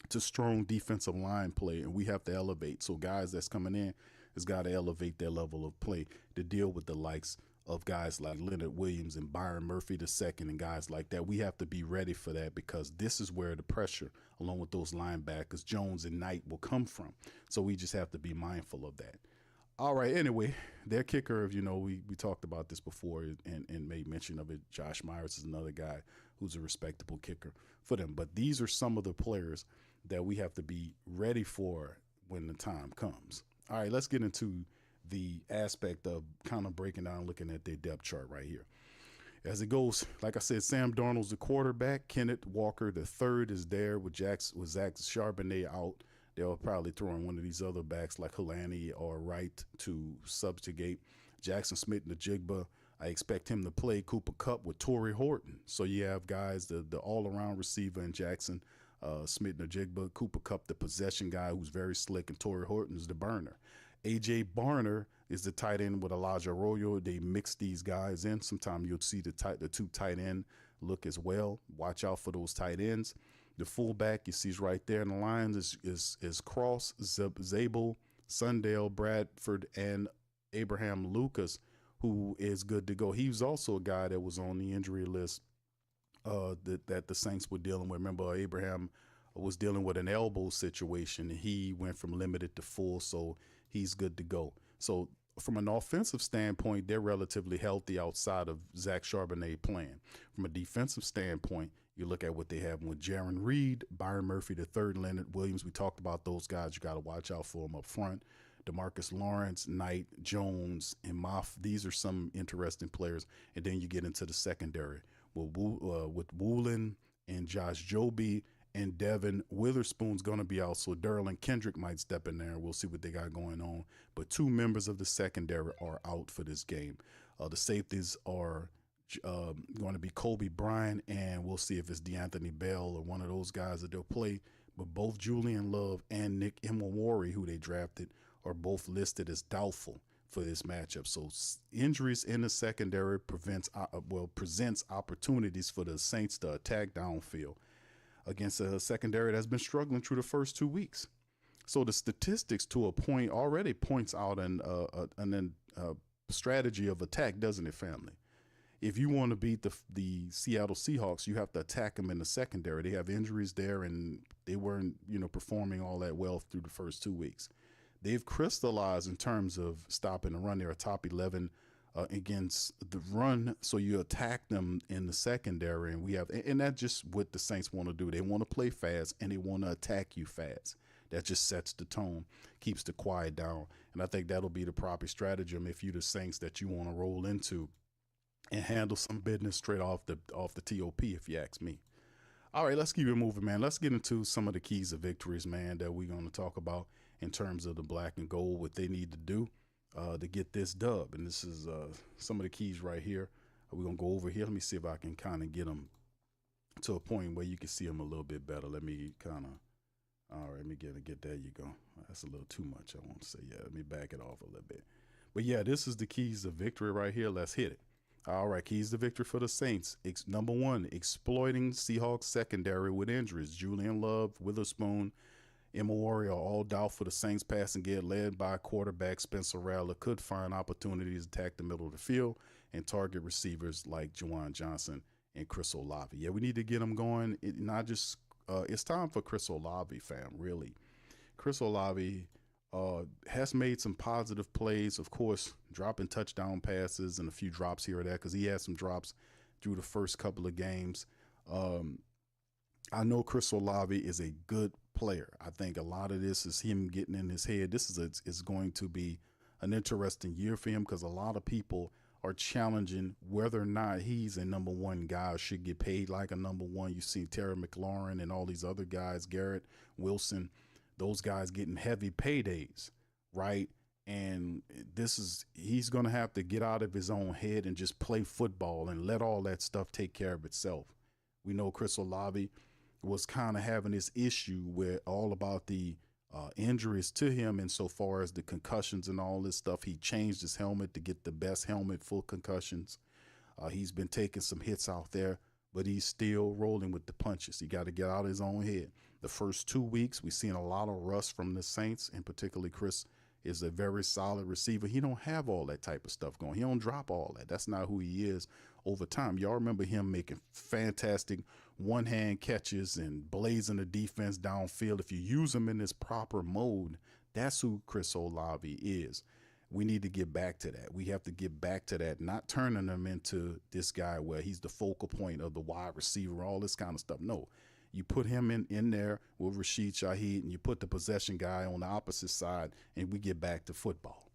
to strong defensive line play, and we have to elevate. So guys that's coming in has got to elevate their level of play to deal with the likes of guys like Leonard Williams and Byron Murphy II and guys like that. We have to be ready for that, because this is where the pressure, along with those linebackers, Jones and Knight, will come from. So we just have to be mindful of that. All right, anyway, their kicker, we talked about this before and made mention of it. Josh Myers is another guy who's a respectable kicker for them. But these are some of the players that we have to be ready for when the time comes. All right, let's get into the aspect of kind of breaking down, looking at their depth chart right here. As it goes, like I said, Sam Darnold's the quarterback. Kenneth Walker III is there with Zach Charbonnet out. They'll probably throw in one of these other backs like Helani or Wright to subjugate. Jackson Smith-Njigba, I expect him to play. Cooper Kupp with Torrey Horton. So you have guys, the all-around receiver in Jackson Smith-Njigba, Cooper Kupp, the possession guy who's very slick, and Torrey Horton is the burner. A.J. Barner is the tight end with Elijah Arroyo. They mix these guys in. Sometimes you'll see the two tight end look as well. Watch out for those tight ends. The fullback you see is right there in the lines is Cross, Zabel, Sundale, Bradford, and Abraham Lucas, who is good to go. He was also a guy that was on the injury list that the Saints were dealing with. Remember, Abraham was dealing with an elbow situation. He went from limited to full, so he's good to go. So from an offensive standpoint, they're relatively healthy outside of Zach Charbonnet playing. From a defensive standpoint, you look at what they have with Jaron Reed, Byron Murphy III, Leonard Williams. We talked about those guys. You got to watch out for them up front. DeMarcus Lawrence, Knight, Jones, and Moff. These are some interesting players. And then you get into the secondary with Woolen and Josh Joby, and Devin Witherspoon's going to be out. So Derlin Kendrick might step in there. We'll see what they got going on. But 2 members of the secondary are out for this game. The safeties are going to be Kobe Bryant, and we'll see if it's DeAnthony Bell or one of those guys that they'll play. But both Julian Love and Nick Imawari, who they drafted, are both listed as doubtful for this matchup. So injuries in the secondary presents opportunities for the Saints to attack downfield against a secondary that's been struggling through the first 2 weeks. So the statistics to a point already points out an strategy of attack, doesn't it, family? If you want to beat the Seattle Seahawks, you have to attack them in the secondary. They have injuries there, and they weren't, performing all that well through the first 2 weeks. They've crystallized in terms of stopping the run. They're a top 11 against the run, so you attack them in the secondary, and that's just what the Saints want to do. They want to play fast, and they want to attack you fast. That just sets the tone, keeps the quiet down, and I think that'll be the proper stratagem if you're the Saints that you want to roll into and handle some business straight off the TOP, if you ask me. All right, let's keep it moving, man. Let's get into some of the keys of victories, man, that we're going to talk about in terms of the black and gold, what they need to do to get this dub. And this is some of the keys right here. We're going to go over here. Let me see if I can kind of get them to a point where you can see them a little bit better. Let me kind of, all right, let me get there you go. That's a little too much, I want to say. Yeah, let me back it off a little bit. But yeah, this is the keys of victory right here. Let's hit it. All right, keys to victory for the Saints. Number 1, exploiting Seahawks secondary with injuries. Julian Love, Witherspoon, Imawari are all doubtful for the Saints passing game, led by quarterback Spencer Rattler. Could find opportunities to attack the middle of the field and target receivers like Juwan Johnson and Chris Olave. Yeah, we need to get them going. It's time for Chris Olave, fam, really. Chris Olave has made some positive plays, of course, dropping touchdown passes and a few drops here or there, because he had some drops through the first couple of games. I know Chris Olave is a good player. I think a lot of this is him getting in his head. This is going to be an interesting year for him, because a lot of people are challenging whether or not he's a number 1 guy or should get paid like a number 1. You see Terry McLaurin and all these other guys, Garrett Wilson, those guys getting heavy paydays, right? And he's going to have to get out of his own head and just play football and let all that stuff take care of itself. We know Chris Olave was kind of having this issue where all about the injuries to him, insofar as the concussions and all this stuff. He changed his helmet to get the best helmet for concussions. He's been taking some hits out there, but he's still rolling with the punches. He got to get out of his own head. The first 2 weeks, we've seen a lot of rust from the Saints, and particularly Chris is a very solid receiver. He don't have all that type of stuff going. He don't drop all that. That's not who he is over time. Y'all remember him making fantastic one-hand catches and blazing the defense downfield. If you use him in this proper mode, that's who Chris Olave is. We need to get back to that. We have to get back to that, not turning him into this guy where he's the focal point of the wide receiver, all this kind of stuff. No, you put him in there with Rashid Shaheed, and you put the possession guy on the opposite side, and we get back to football.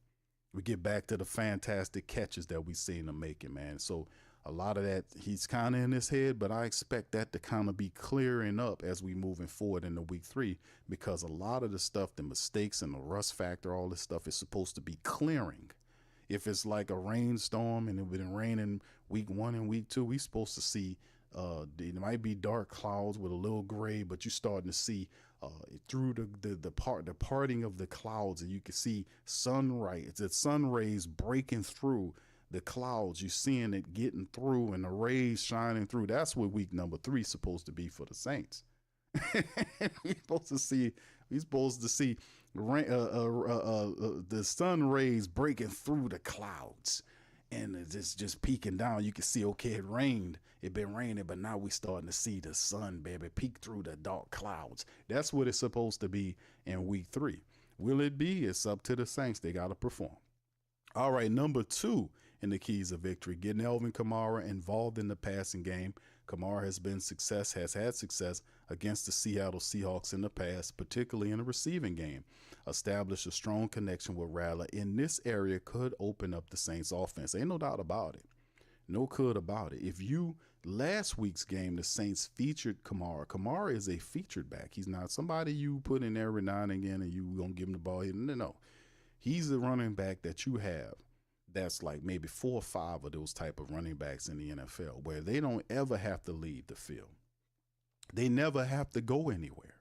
We get back to the fantastic catches that we've seen him making, man. So a lot of that, he's kind of in his head, but I expect that to kind of be clearing up as we moving forward into week 3, because a lot of the stuff, the mistakes and the rust factor, all this stuff is supposed to be clearing. If it's like a rainstorm and it's been raining week 1 and week 2, we supposed to see it might be dark clouds with a little gray, but you're starting to see through the parting of the clouds, and you can see the sun rays breaking through the clouds. You're seeing it getting through and the rays shining through. That's what week number 3 is supposed to be for the Saints. We're supposed to see the sun rays breaking through the clouds, and it's just peeking down. You can see, okay, it been raining, but now we starting to see the sun, baby, peek through the dark clouds. That's what it's supposed to be in week 3. Will it be? It's up to the Saints. They got to perform. All right, number 2 in the keys of victory, getting Alvin Kamara involved in the passing game. Kamara has had success against the Seattle Seahawks in the past, particularly in the receiving game. Established a strong connection with Rattler in this area could open up the Saints offense. Ain't no doubt about it. No could about it. Last week's game, the Saints featured Kamara. Kamara is a featured back. He's not somebody you put in there every now and again and you gonna give him the ball. No. He's a running back that you have that's like maybe 4 or 5 of those type of running backs in the NFL where they don't ever have to leave the field. They never have to go anywhere.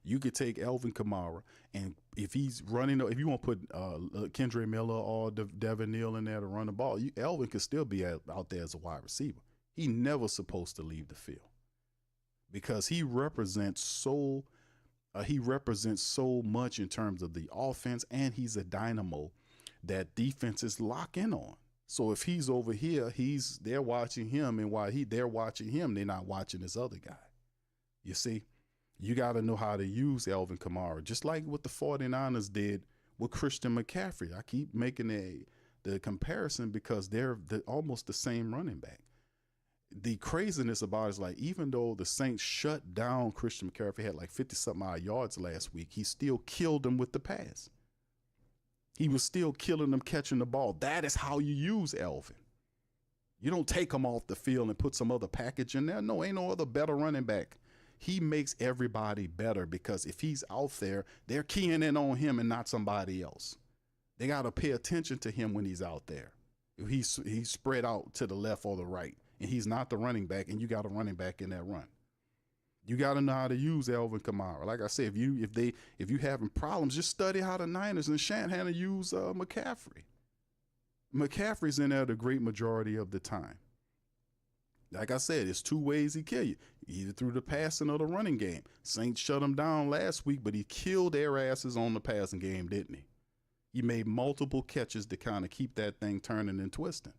You could take Alvin Kamara, and if he's running, if you want to put Kendre Miller or Devin Neal in there to run the ball, Alvin could still be out there as a wide receiver. He never supposed to leave the field because he represents so much in terms of the offense, and he's a dynamo that defenses lock in on. So if he's over here, they're watching him, and while they're watching him, they're not watching this other guy. You see, you got to know how to use Alvin Kamara, just like what the 49ers did with Christian McCaffrey. I keep making the comparison because they're almost the same running back. The craziness about it is, like, even though the Saints shut down Christian McCaffrey, had like 50-something odd yards last week, he still killed them with the pass. He was still killing them catching the ball. That is how you use Alvin. You don't take him off the field and put some other package in there. No, ain't no other better running back. He makes everybody better because if he's out there, they're keying in on him and not somebody else. They got to pay attention to him when he's out there. If he's spread out to the left or the right, and he's not the running back, and you got a running back in that run. You got to know how to use Alvin Kamara. Like I said, if you having problems, just study how the Niners and Shanahan use McCaffrey. McCaffrey's in there the great majority of the time. Like I said, it's 2 ways he kill you. Either through the passing or the running game. Saints shut him down last week, but he killed their asses on the passing game, didn't he? He made multiple catches to kind of keep that thing turning and twisting.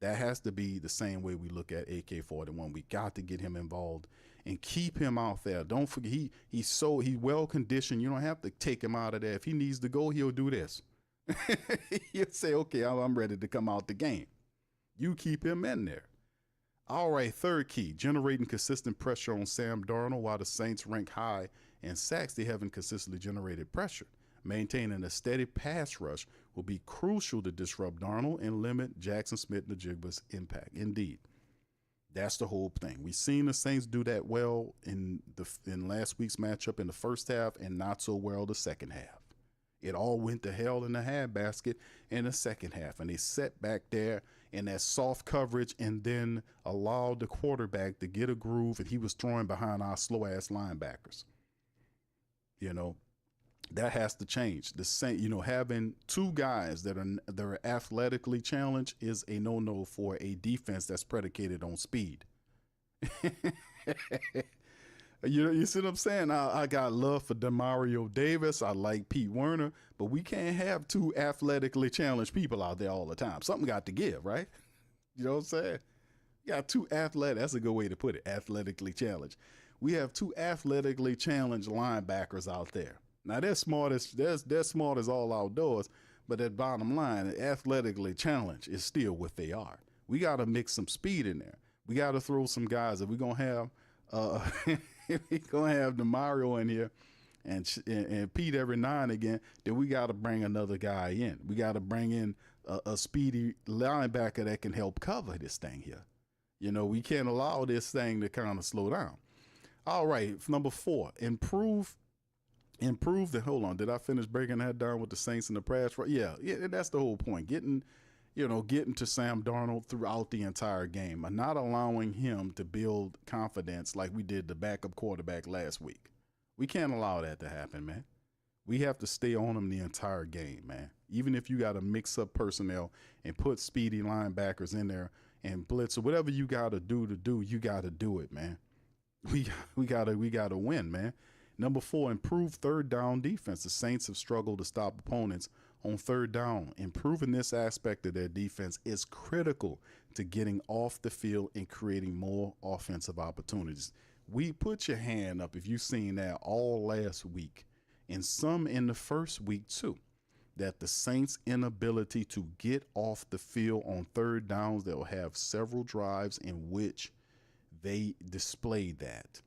That has to be the same way we look at AK-41. We got to get him involved and keep him out there. Don't forget, he's well conditioned. You don't have to take him out of there. If he needs to go, he'll do this. He'll say, okay, I'm ready to come out the game. You keep him in there. All right, 3rd key, generating consistent pressure on Sam Darnold. While the Saints rank high in sacks, they haven't consistently generated pressure. Maintaining a steady pass rush will be crucial to disrupt Darnold and limit Jackson Smith-Njigba's impact. Indeed, that's the whole thing. We've seen the Saints do that well in last week's matchup in the first half and not so well the second half. It all went to hell in the handbasket in the second half, and they sat back there in that soft coverage and then allowed the quarterback to get a groove, and he was throwing behind our slow-ass linebackers. You know, that has to change. Having 2 guys that are athletically challenged is a no-no for a defense that's predicated on speed. You see what I'm saying? I got love for Demario Davis. I like Pete Werner, but we can't have 2 athletically challenged people out there all the time. Something got to give, right? You know what I'm saying? You got 2 athletic. That's a good way to put it. Athletically challenged. We have 2 athletically challenged linebackers out there. Now they're smart as all outdoors, but at bottom line, athletically challenged is still what they are. We got to mix some speed in there. We got to throw some guys. If we're gonna have if we're gonna have Demario in here and Pete every now and again, then we got to bring another guy in. We got to bring in a speedy linebacker that can help cover this thing here. You know, we can't allow this thing to kind of slow down. All right, number 4, improve hold on, did I finish breaking that down with the Saints and the pass? Yeah, that's the whole point. Getting to Sam Darnold throughout the entire game and not allowing him to build confidence like we did the backup quarterback last week. We can't allow that to happen, man. We have to stay on them the entire game, man. Even if you got to mix up personnel and put speedy linebackers in there and blitz or whatever you got to do, you got to do it, man. We gotta win, man. Number 4, improve third down defense. The Saints have struggled to stop opponents on third down. Improving this aspect of their defense is critical to getting off the field and creating more offensive opportunities. We put your hand up if you've seen that all last week and some in the first week too, that the Saints' inability to get off the field on third downs, they'll have several drives in which they display that.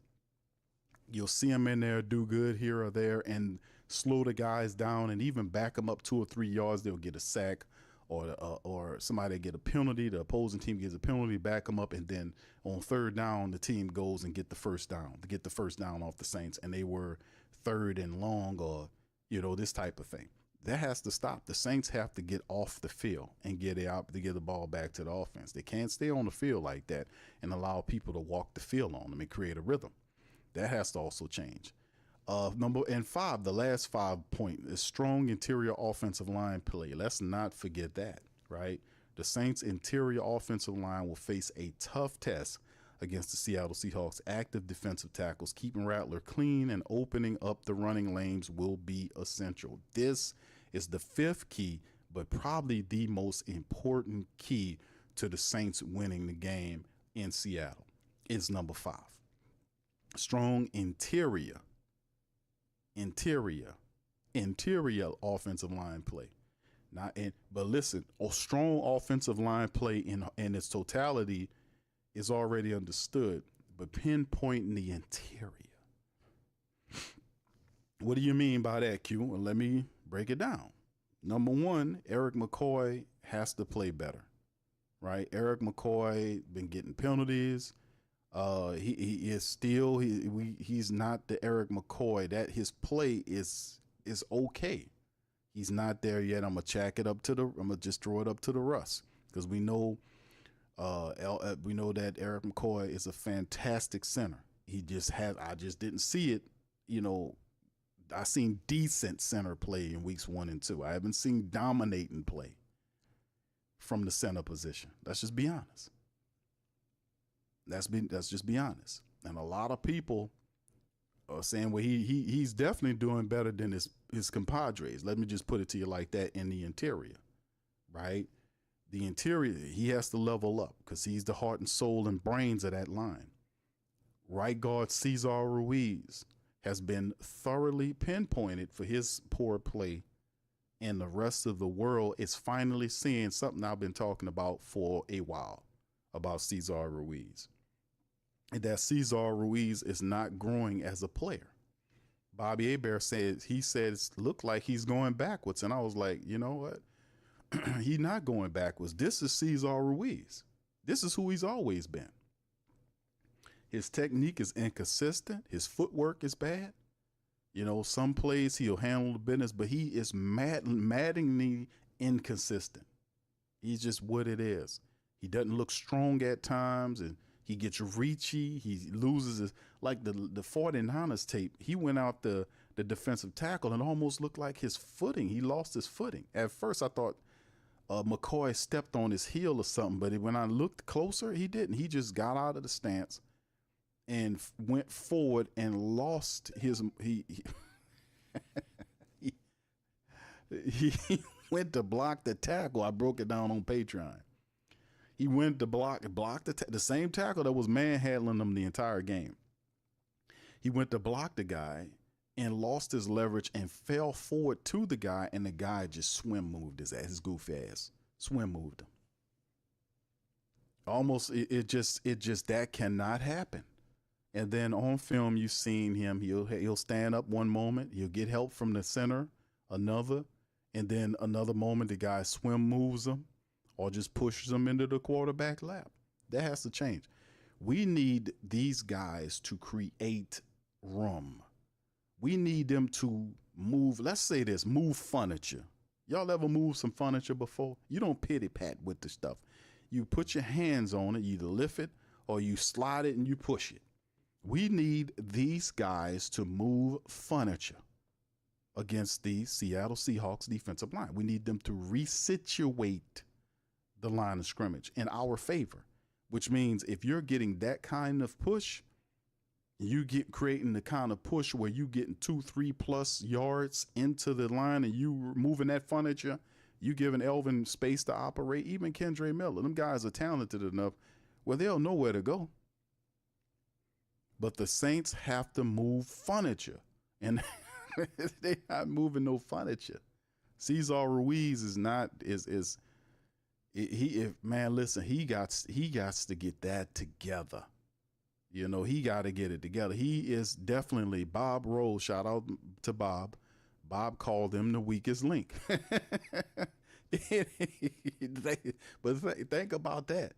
You'll see them in there do good here or there and slow the guys down and even back them up 2 or 3 yards. They'll get a sack or somebody get a penalty. The opposing team gets a penalty, back them up, and then on third down, the team goes and get the first down off the Saints, and they were third and long or, this type of thing. That has to stop. The Saints have to get off the field and get the ball back to the offense. They can't stay on the field like that and allow people to walk the field on them and create a rhythm. That has to also change. Number 5, the last 5 point is strong interior offensive line play. Let's not forget that, right? The Saints' interior offensive line will face a tough test against the Seattle Seahawks. Active defensive tackles, keeping Rattler clean and opening up the running lanes will be essential. This is the 5th key, but probably the most important key to the Saints winning the game in Seattle is number 5. Strong interior offensive line play. But listen, a strong offensive line play in its totality is already understood, but pinpointing the interior. What do you mean by that, Q? Well, let me break it down. Number 1, Eric McCoy has to play better, right? Eric McCoy been getting penalties. He is still he's not the Eric McCoy that his play is okay. He's not there yet. I'm gonna just throw it up to the Russ because we know that Eric McCoy is a fantastic center. I just didn't see it. I seen decent center play in weeks 1 and 2. I haven't seen dominating play from the center position. Let's just be honest. Let's just be honest. And a lot of people are saying, well, he's definitely doing better than his compadres. Let me just put it to you like that in the interior, right? The interior, he has to level up because he's the heart and soul and brains of that line. Right guard Cesar Ruiz has been thoroughly pinpointed for his poor play, and the rest of the world is finally seeing something I've been talking about for a while about Cesar Ruiz. And that Cesar Ruiz is not growing as a player. Bobby Hebert said it looked like he's going backwards. And I was like, you know what? He's not going backwards. This is Cesar Ruiz. This is who he's always been. His technique is inconsistent. His footwork is bad. Some plays he'll handle the business, but he is maddeningly inconsistent. He's just what it is. He doesn't look strong at times, and he gets reachy. He loses his, like the 49ers tape. He went out the defensive tackle and almost looked like his footing. He lost his footing. At first, I thought McCoy stepped on his heel or something, but when I looked closer, he didn't. He just got out of the stance and went forward and lost his. He went to block the tackle. I broke it down on Patreon. He went to block the same tackle that was manhandling him the entire game. He went to block the guy and lost his leverage and fell forward to the guy, and the guy just swim moved his ass, his goofy ass. Swim moved him. Almost, it just that cannot happen. And then on film, you've seen him. He'll stand up one moment. He'll get help from the center, another, and then another moment the guy swim moves him or just pushes them into the quarterback lap. That has to change. We need these guys to create room. We need them to move, let's say this, move furniture. Y'all ever move some furniture before? You don't pity pat with the stuff. You put your hands on it, you either lift it or you slide it and you push it. We need these guys to move furniture against the Seattle Seahawks defensive line. We need them to resituate the line of scrimmage in our favor, which means if you're getting that kind of push, you get creating the kind of push where you getting 2-3+ yards into the line and you moving that furniture, you giving Elvin space to operate, even Kendre Miller. Them guys are talented enough where they'll know where to go. But the Saints have to move furniture, and they're not moving no furniture. Cesar Ruiz is not man, listen, he got to get that together. You know, he got to get it together. He is definitely Bob Rose. Shout out to Bob. Bob called him the weakest link. But think about that.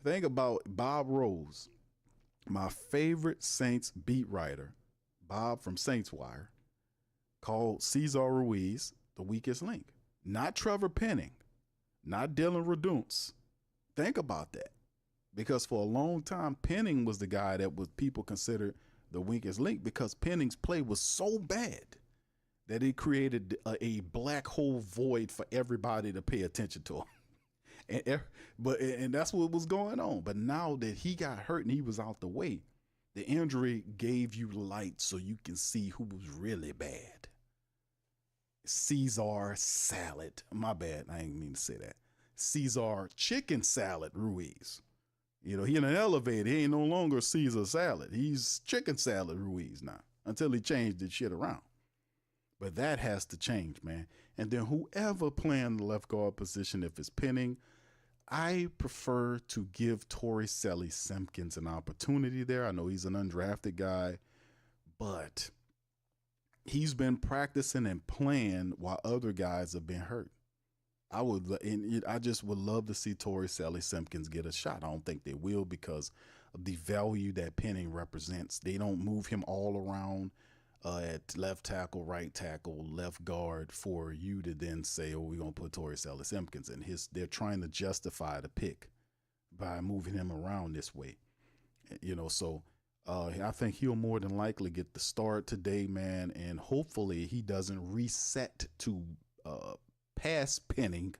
Think about Bob Rose, my favorite Saints beat writer, Bob from Saints Wire, called Cesar Ruiz the weakest link. Not Trevor Penning, not Dylan Reduntz. Think about that. Because for a long time, Penning was the guy that was people considered the weakest link because Penning's play was so bad that it created a black hole void for everybody to pay attention to him. And that's what was going on. But now that he got hurt and he was out the way, the injury gave you light so you can see who was really bad. Caesar Salad. My bad. I didn't mean to say that. Caesar Chicken Salad Ruiz. You know, he in an elevator. He ain't no longer Caesar Salad. He's Chicken Salad Ruiz now until he changed the shit around. But that has to change, man. And then whoever playing the left guard position, if it's Penning, I prefer to give Torrey Simpkins an opportunity there. I know he's an undrafted guy, but he's been practicing and playing while other guys have been hurt. I just would love to see Torrey Simpkins get a shot. I don't think they will because of the value that Penning represents. They don't move him all around at left tackle, right tackle, left guard for you to then say, oh, we're going to put Torrey Simpkins in. They're trying to justify the pick by moving him around this way. You know, so I think he'll more than likely get the start today, man, and hopefully he doesn't reset to pass Penning,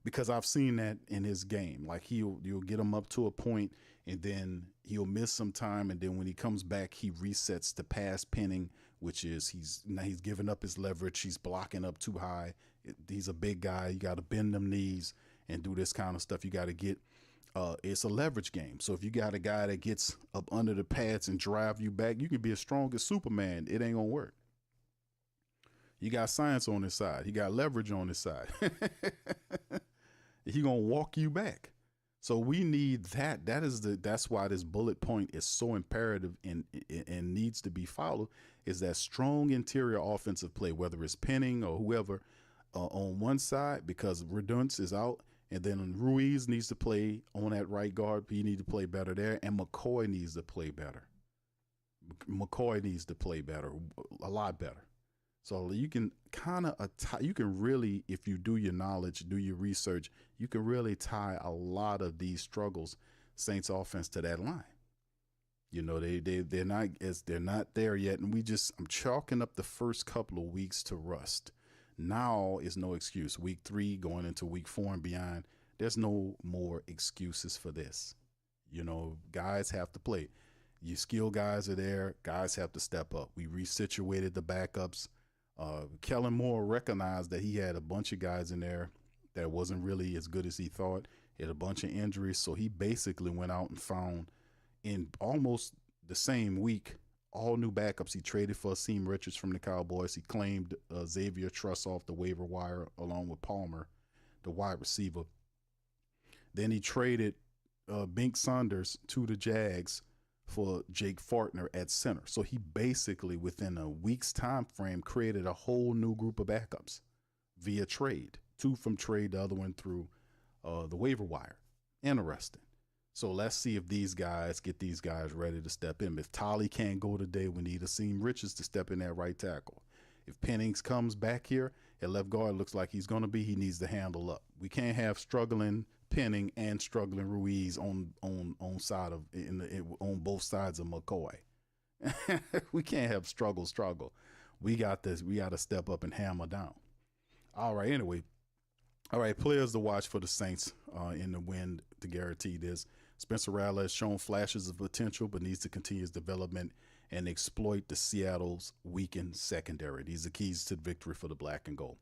because I've seen that in his game. Like you'll get him up to a point and then he'll miss some time, and then when he comes back, he resets to pass Penning, which is he's giving up his leverage. He's blocking up too high. He's a big guy. You got to bend them knees and do this kind of stuff. You got to get it's a leverage game. So if you got a guy that gets up under the pads and drive you back, you can be as strong as Superman. It ain't gonna work. He got science on his side. He got leverage on his side. He gonna walk you back. So we need that. That's why this bullet point is so imperative and needs to be followed. Is that strong interior offensive play, whether it's Penning or whoever on one side, because Reduntz is out, and then Ruiz needs to play on that right guard. He needs to play better there, and McCoy needs to play better. McCoy needs to play better, a lot better. So you can you can really, if you do your knowledge, do your research, you can really tie a lot of these struggles, Saints offense, to that line. You know, they're not there yet, and I'm chalking up the first couple of weeks to rust. Now is no excuse. Week 3 going into week 4 and beyond, there's no more excuses for this. You know, guys have to play. Your skill guys are there. Guys have to step up. We resituated the backups. Kellen Moore recognized that he had a bunch of guys in there that wasn't really as good as he thought. He had a bunch of injuries, so he basically went out and found in almost the same week all new backups. He traded for Akeem Richards from the Cowboys. He claimed Xavier Truss off the waiver wire along with Palmer, the wide receiver. Then he traded Bink Saunders to the Jags for Jake Fortner at center. So he basically, within a week's time frame, created a whole new group of backups via trade. 2 from trade, the other one through the waiver wire. Interesting. So let's see if these guys get these guys ready to step in. If Tali can't go today, we need Akeem Richards to step in at right tackle. If Pennings comes back here at left guard, looks like he's going to be, he needs to handle up. We can't have struggling Penning and struggling Ruiz on both sides of McCoy. We can't have struggle. We got this. We got to step up and hammer down. All right. Anyway, all right. Players to watch for the Saints in the win to guarantee this. Spencer Rattler has shown flashes of potential, but needs to continue his development and exploit the Seattle's weakened secondary. These are keys to the victory for the black and gold.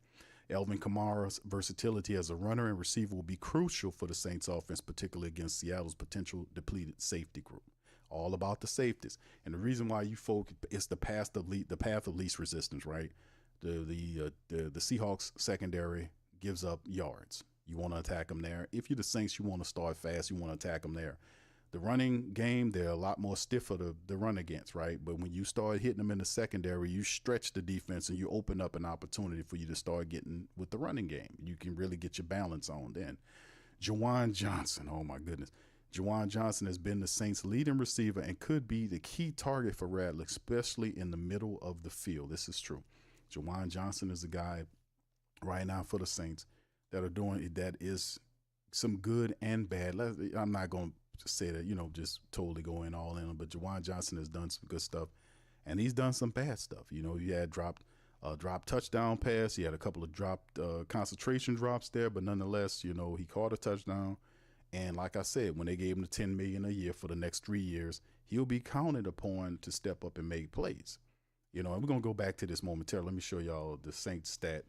Alvin Kamara's versatility as a runner and receiver will be crucial for the Saints offense, particularly against Seattle's potential depleted safety group. All about the safeties. And the reason why you folk is the path of least resistance, right? The Seahawks secondary gives up yards. You want to attack them there. If you're the Saints, you want to start fast. You want to attack them there. The running game, they're a lot more stiffer to run against, right? But when you start hitting them in the secondary, you stretch the defense and you open up an opportunity for you to start getting with the running game. You can really get your balance on then. Juwan Johnson, oh my goodness. Juwan Johnson has been the Saints' leading receiver and could be the key target for Rattler, especially in the middle of the field. This is true. Juwan Johnson is a guy right now for the Saints that are doing that is some good and bad. I'm not going to say that, just totally going all in, but Juwan Johnson has done some good stuff, and he's done some bad stuff. He had dropped touchdown pass. He had a couple of dropped concentration drops there, but nonetheless, he caught a touchdown. And like I said, when they gave him the $10 million a year for the next 3 years, he'll be counted upon to step up and make plays. And we're going to go back to this momentarily. Let me show y'all the Saints stat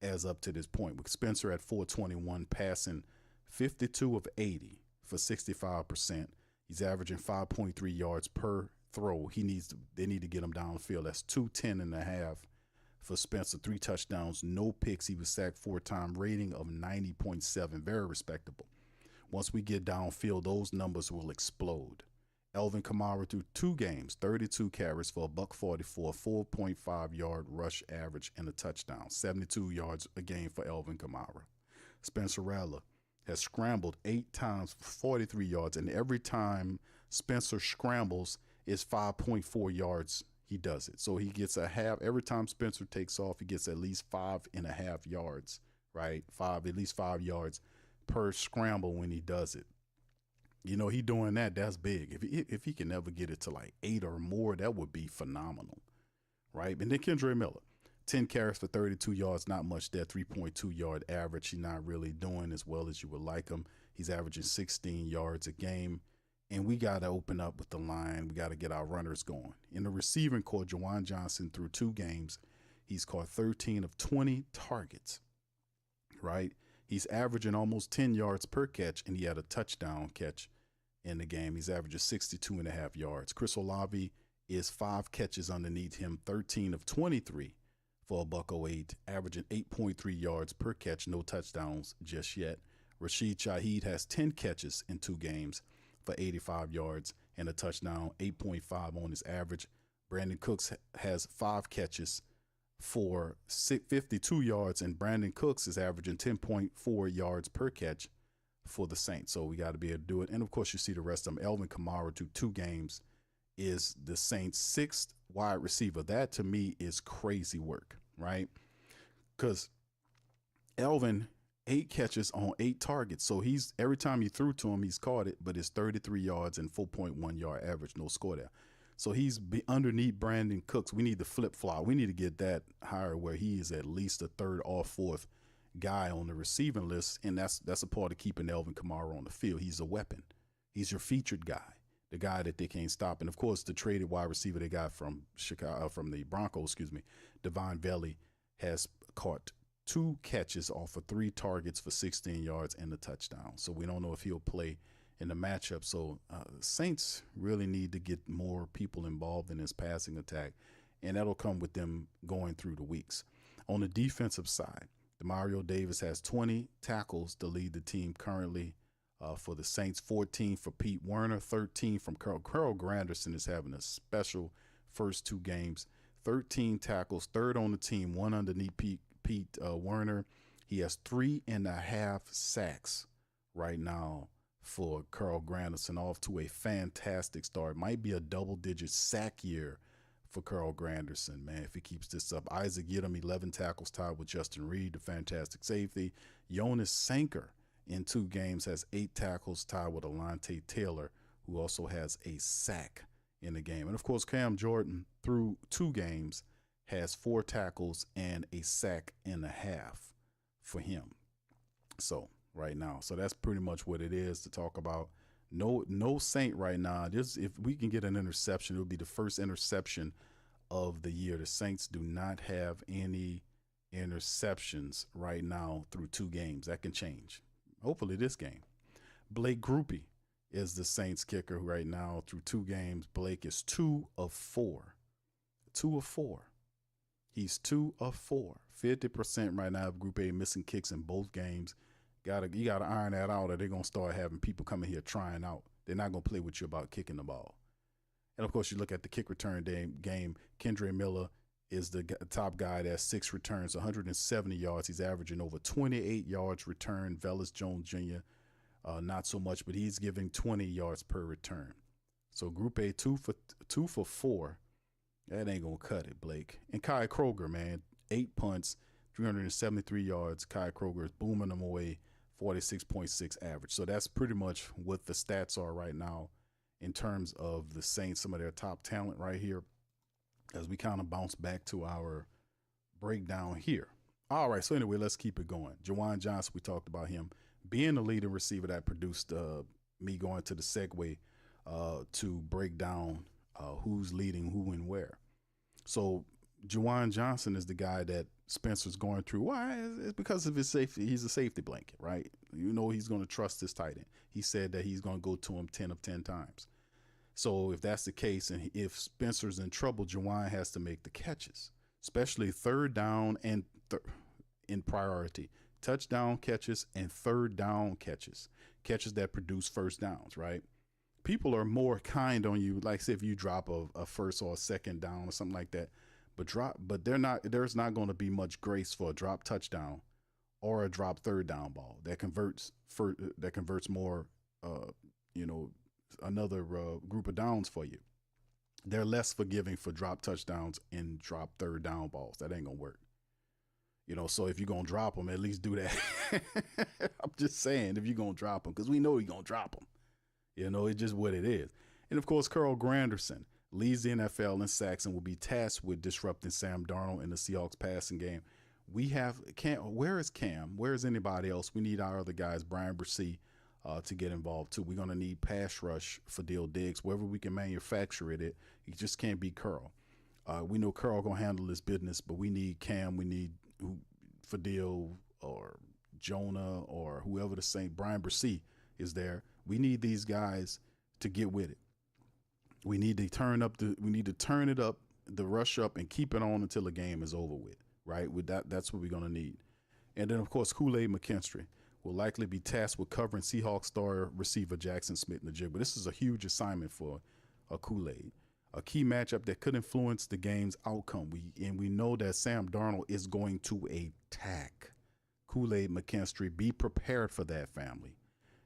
as up to this point. With Spencer at 421, passing 52 of 80 for 65%. He's averaging 5.3 yards per throw. They need to get him downfield. That's 210.5 for Spencer. 3 touchdowns, no picks. He was sacked 4 times, rating of 90.7. Very respectable. Once we get downfield, those numbers will explode. Alvin Kamara through 2 games, 32 carries for $144, 4.5 yard rush average, and a touchdown. 72 yards a game for Alvin Kamara. Spencer Rattler has scrambled 8 times for 43 yards, and every time Spencer scrambles is 5.4 yards. He does it. So he gets a half. Every time Spencer takes off, he gets at least 5.5 yards, right? At least 5 yards per scramble when he does it. He doing that. That's big. If he can ever get it to like 8 or more, that would be phenomenal, right? And then Kendre Miller, 10 carries for 32 yards, not much there, 3.2 yard average. He's not really doing as well as you would like him. He's averaging 16 yards a game, and we got to open up with the line. We got to get our runners going. In the receiving corps, Juwan Johnson through 2 games, he's caught 13 of 20 targets, right? He's averaging almost 10 yards per catch, and he had a touchdown catch in the game. He's averaging 62.5 yards. Chris Olave is 5 catches underneath him, 13 of 23 for $108, averaging 8.3 yards per catch, no touchdowns just yet. Rashid Shaheed has 10 catches in 2 games for 85 yards and a touchdown, 8.5 on his average. Brandon Cooks has 5 catches for 52 yards, and Brandon Cooks is averaging 10.4 yards per catch for the Saints. So we got to be able to do it. And of course, you see the rest of them. Alvin Kamara to 2 games is the Saints' 6th wide receiver. That to me is crazy work, right? Because Alvin, 8 catches on 8 targets. So every time you threw to him, he's caught it, but it's 33 yards and 4.1 yard average, no score there. So he's underneath Brandon Cooks. We need to flip-flop. We need to get that higher where he is at least a 3rd or 4th guy on the receiving list, and that's a part of keeping Alvin Kamara on the field. He's a weapon. He's your featured guy, the guy that they can't stop. And of course, the traded wide receiver they got from the Broncos, Devon Valley, has caught 2 catches off of 3 targets for 16 yards and a touchdown. So we don't know if he'll play in the matchup. So Saints really need to get more people involved in this passing attack, and that'll come with them going through the weeks. On the defensive side, Demario Davis has 20 tackles to lead the team currently for the Saints, 14 for Pete Werner, 13 from Carl Granderson is having a special first 2 games, 13 tackles, 3rd on the team, 1 underneath Pete Werner. He has 3.5 sacks right now for Carl Granderson, off to a fantastic start. Might be a double-digit sack year for Carl Granderson, man, if he keeps this up. Isaac Yiadom, 11 tackles, tied with Justin Reed, the fantastic safety. Jonas Sanker in 2 games has 8 tackles, tied with Alante Taylor, who also has a sack in the game. And of course, Cam Jordan through 2 games has 4 tackles and a sack and a half for him. So right now, so that's pretty much what it is to talk about. No Saint right now. If we can get an interception, it'll be the first interception of the year. The Saints do not have any interceptions right now through 2 games. That can change. Hopefully this game. Blake Groupie is the Saints kicker right now through 2 games. Blake is 2 of 4. 2 of 4. He's 2 of 4. 50% right now of Group A, missing kicks in both games. You gotta iron that out, or they're gonna start having people coming here trying out. They're not gonna play with you about kicking the ball. And of course, you look at the kick return game. Kendre Miller is the top guy that has 6 returns, 170 yards. He's averaging over 28 yards return. Velus Jones Jr. Not so much, but he's giving 20 yards per return. So Group A, 2 for 4. That ain't gonna cut it, Blake. And Kai Kroger, man, 8 punts, 373 yards. Kai Kroger is booming them away, 46.6 average. So that's pretty much what the stats are right now in terms of the Saints, some of their top talent right here, as we kind of bounce back to our breakdown here. All right, so anyway, let's keep it going. Juwan Johnson, we talked about him being the leading receiver that produced me going to the segue to break down who's leading who and where. So Juwan Johnson is the guy that Spencer's going through. Why? It's because of his safety. He's a safety blanket, right? You know he's going to trust his tight end. He said that he's going to go to him 10 of 10 times. So if that's the case, and if Spencer's in trouble, Juwan has to make the catches, especially third down and in priority. Touchdown catches and third down catches that produce first downs, right? People are more kind on you, like say if you drop a first or a second down or something like that, but there's not going to be much grace for a drop touchdown or a drop third down ball that converts more, another group of downs for you. They're less forgiving for drop touchdowns and drop third down balls. That ain't gonna work. So if you're going to drop them, at least do that. I'm just saying, if you're going to drop them, because we know you're going to drop them. It's just what it is. And, of course, Carl Granderson leads the NFL in sacks and will be tasked with disrupting Sam Darnold in the Seahawks passing game. We have Cam. Where is Cam? Where is anybody else? We need our other guys, Brian Bresee, to get involved, too. We're going to need pass rush for Dill Diggs. Wherever we can manufacture it just can't be Carl. We know Carl going to handle his business, but we need Cam. We need Fadil or Jonah or whoever the Saint Brian Bresee is there. We need these guys to get with it. We need to turn it up, the rush up, and keep it on until the game is over with. Right? With that's what we're gonna need. And then of course Kool-Aid McKinstry will likely be tasked with covering Seahawks star receiver Jackson Smith-Njigba. This is a huge assignment for Kool-Aid. A key matchup that could influence the game's outcome. We know that Sam Darnold is going to attack Kool-Aid McKinstry. Be prepared for that, family,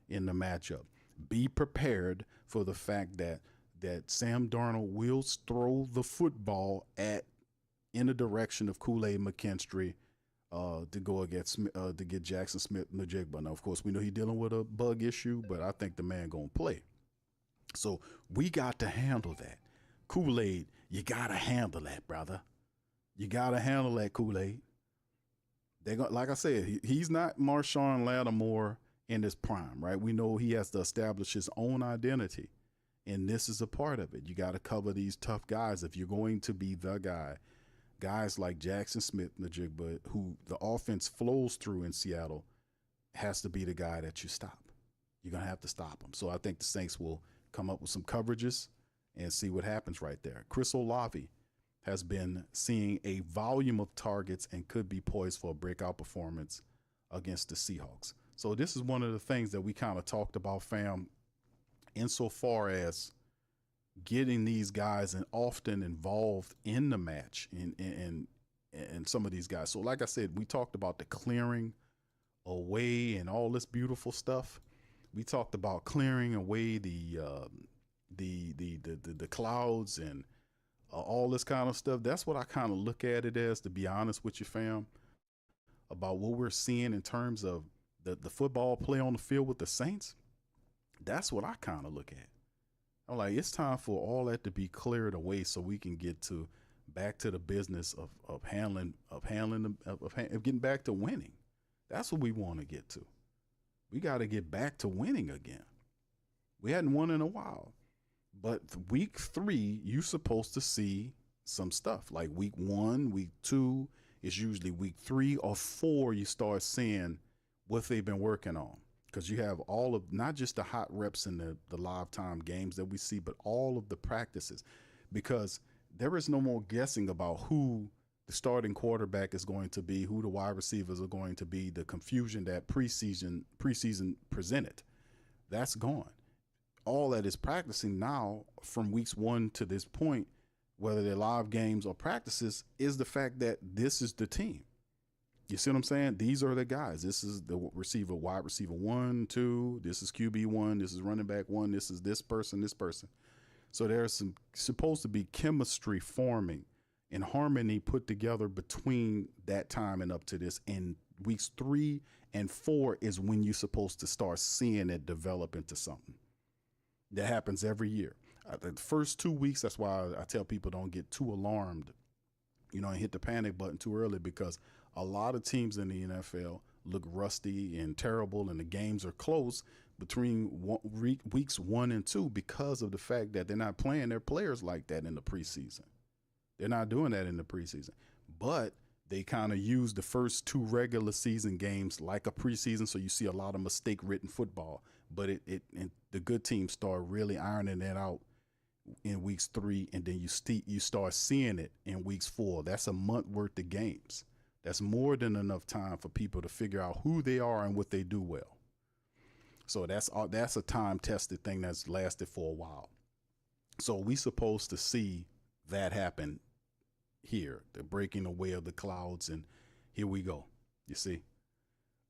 in the matchup. Be prepared for the fact that Sam Darnold will throw the football in the direction of Kool-Aid McKinstry to go against to get Jackson Smith-Njigba. Now, of course, we know he's dealing with a bug issue, but I think the man gonna play. So we got to handle that. Kool-Aid, you got to handle that, brother. You got to handle that, Kool-Aid. Like I said, he's not Marshawn Lattimore in his prime, right? We know he has to establish his own identity, and this is a part of it. You got to cover these tough guys if you're going to be the guy. Guys like Jackson Smith-Njigba, who the offense flows through in Seattle, has to be the guy that you stop. You're going to have to stop him. So I think the Saints will come up with some coverages and see what happens right there. Chris Olave has been seeing a volume of targets and could be poised for a breakout performance against the Seahawks. So this is one of the things that we kind of talked about, fam, insofar as getting these guys and often involved in the match and some of these guys. So like I said, we talked about the clearing away and all this beautiful stuff. We talked about clearing away the clouds and all this kind of stuff. That's what I kind of look at it as, to be honest with you, fam, about what we're seeing in terms of the football play on the field with the Saints. That's what I kind of look at. I'm like, it's time for all that to be cleared away so we can get to back to the business of getting back to winning. That's what we want to get to. We got to get back to winning again. We hadn't won in a while. But week 3, you're supposed to see some stuff. Like week 1, week 2 is usually week 3 or 4 you start seeing what they've been working on. Because you have all of, not just the hot reps in the live time games that we see, but all of the practices. Because there is no more guessing about who the starting quarterback is going to be, who the wide receivers are going to be, the confusion that preseason presented. That's gone. All that is practicing now from weeks 1 to this point, whether they're live games or practices, is the fact that this is the team. You see what I'm saying? These are the guys. This is the receiver, wide receiver 1, 2. This is QB 1. This is running back 1. This is this person, this person. So there's some supposed to be chemistry forming and harmony put together between that time and up to this. And weeks 3 and 4 is when you're supposed to start seeing it develop into something. That happens every year. The first 2 weeks, that's why I tell people don't get too alarmed, and hit the panic button too early, because a lot of teams in the NFL look rusty and terrible, and the games are close between weeks 1 and 2 because of the fact that they're not playing their players like that in the preseason. They're not doing that in the preseason. But they kind of use the first 2 regular season games like a preseason, so you see a lot of mistake-ridden football. But and the good teams start really ironing it out in weeks 3, and then you start seeing it in weeks 4. That's a month worth of games. That's more than enough time for people to figure out who they are and what they do well. So that's a time-tested thing that's lasted for a while. So we supposed to see that happen here, the breaking away of the clouds, and here we go. You see?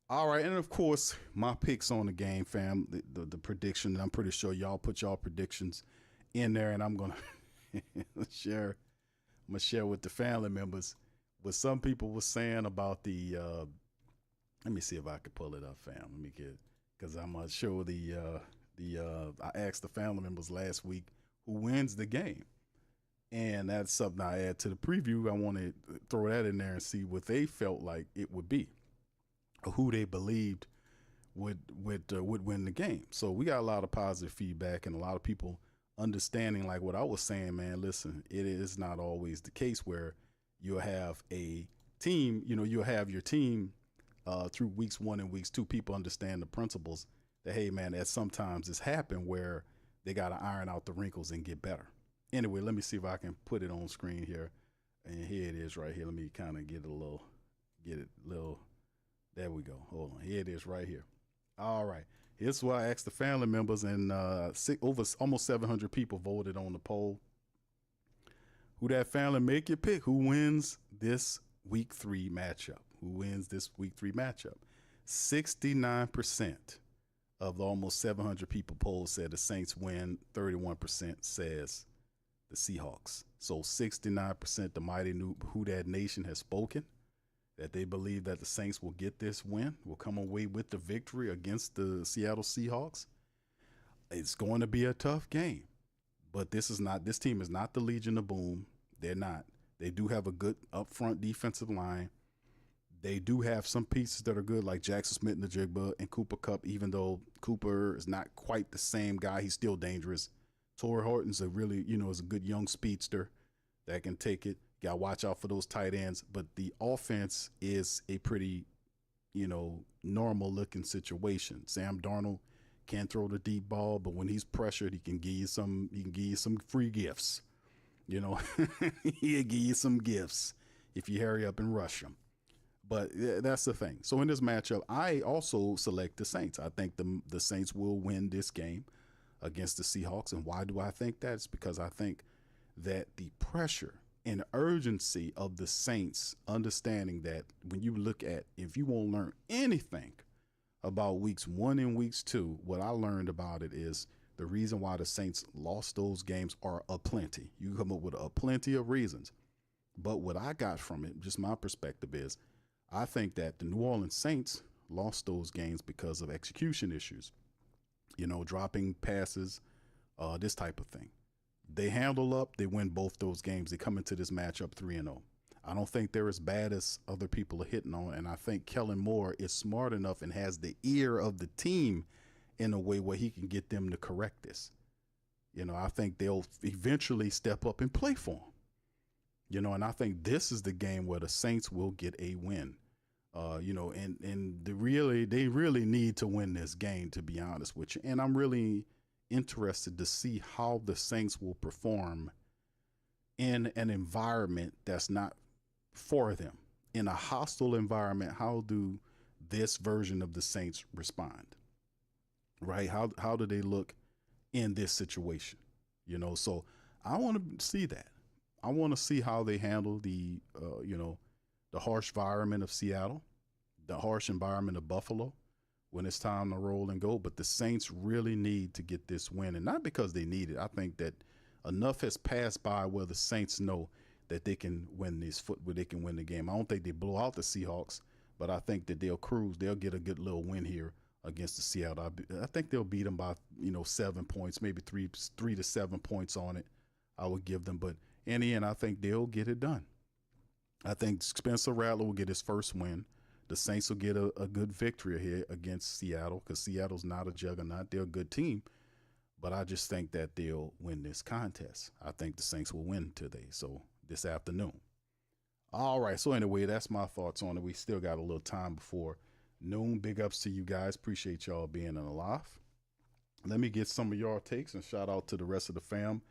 All right, and of course, my picks on the game, fam, the prediction. I'm pretty sure y'all put y'all predictions in there, and I'm gonna share with the family members what some people were saying about the. Let me see if I can pull it up, fam. Let me get, because I'm gonna show I asked the family members last week who wins the game, and that's something I add to the preview. I want to throw that in there and see what they felt like it would be, or who they believed would win the game. So we got a lot of positive feedback and a lot of people understanding, like what I was saying, man. Listen, it is not always the case where you'll have a team, you'll have your team through weeks 1 and weeks 2. People understand the principles that, hey, man, that sometimes it's happened where they got to iron out the wrinkles and get better. Anyway, let me see if I can put it on screen here. And here it is right here. Let me kind of get it there we go. Hold on. Here it is right here. All right. Here's why I asked the family members, and almost 700 people voted on the poll. Who that family, make your pick. Who wins this week 3 matchup? Who wins this week 3 matchup? 69% of the almost 700 people polled said the Saints win. 31% says the Seahawks. So 69%, the mighty new Who Dat Nation has spoken, that they believe that the Saints will get this win, will come away with the victory against the Seattle Seahawks. It's going to be a tough game, but this team is not the Legion of Boom. They're not. They do have a good upfront defensive line. They do have some pieces that are good, like Jackson Smith-Njigba and Cooper Kupp, even though Cooper is not quite the same guy. He's still dangerous. Torrey Horton's is a good young speedster that can take it. Got to watch out for those tight ends. But the offense is a pretty, normal looking situation. Sam Darnold can throw the deep ball, but when he's pressured, he can give you some free gifts. He'll give you some gifts if you hurry up and rush him. But that's the thing. So in this matchup, I also select the Saints. I think the Saints will win this game against the Seahawks. And why do I think that? It's because I think that the pressure and urgency of the Saints, understanding that when you look at, if you won't learn anything about weeks 1 and weeks 2, what I learned about it is the reason why the Saints lost those games are aplenty. You come up with a plenty of reasons. But what I got from it, just my perspective, is I think that the New Orleans Saints lost those games because of execution issues. Dropping passes, this type of thing. They handle up, they win both those games. They come into this matchup 3-0. I don't think they're as bad as other people are hitting on, and I think Kellen Moore is smart enough and has the ear of the team in a way where he can get them to correct this. I think they'll eventually step up and play for him. And I think this is the game where the Saints will get a win. And they really need to win this game, to be honest with you. And I'm really interested to see how the Saints will perform in an environment that's not for them. In a hostile environment, how do this version of the Saints respond? Right? How do they look in this situation? So I want to see that. I want to see how they handle the harsh environment of Seattle, the harsh environment of Buffalo when it's time to roll and go. But the Saints really need to get this win, and not because they need it. I think that enough has passed by where the Saints know that they can win where they can win the game. I don't think they blow out the Seahawks, but I think that they'll cruise. They'll get a good little win here against the Seattle. I think they'll beat them by 7 points, maybe 3 to 7 points on it. I would give them, but in the end, I think they'll get it done. I think Spencer Rattler will get his first win. The Saints will get a good victory here against Seattle, because Seattle's not a juggernaut. They're a good team, but I just think that they'll win this contest. I think the Saints will win today, so this afternoon. All right, so anyway, that's my thoughts on it. We still got a little time before noon. Big ups to you guys. Appreciate y'all being alive. Let me get some of y'all takes, and shout out to the rest of the fam.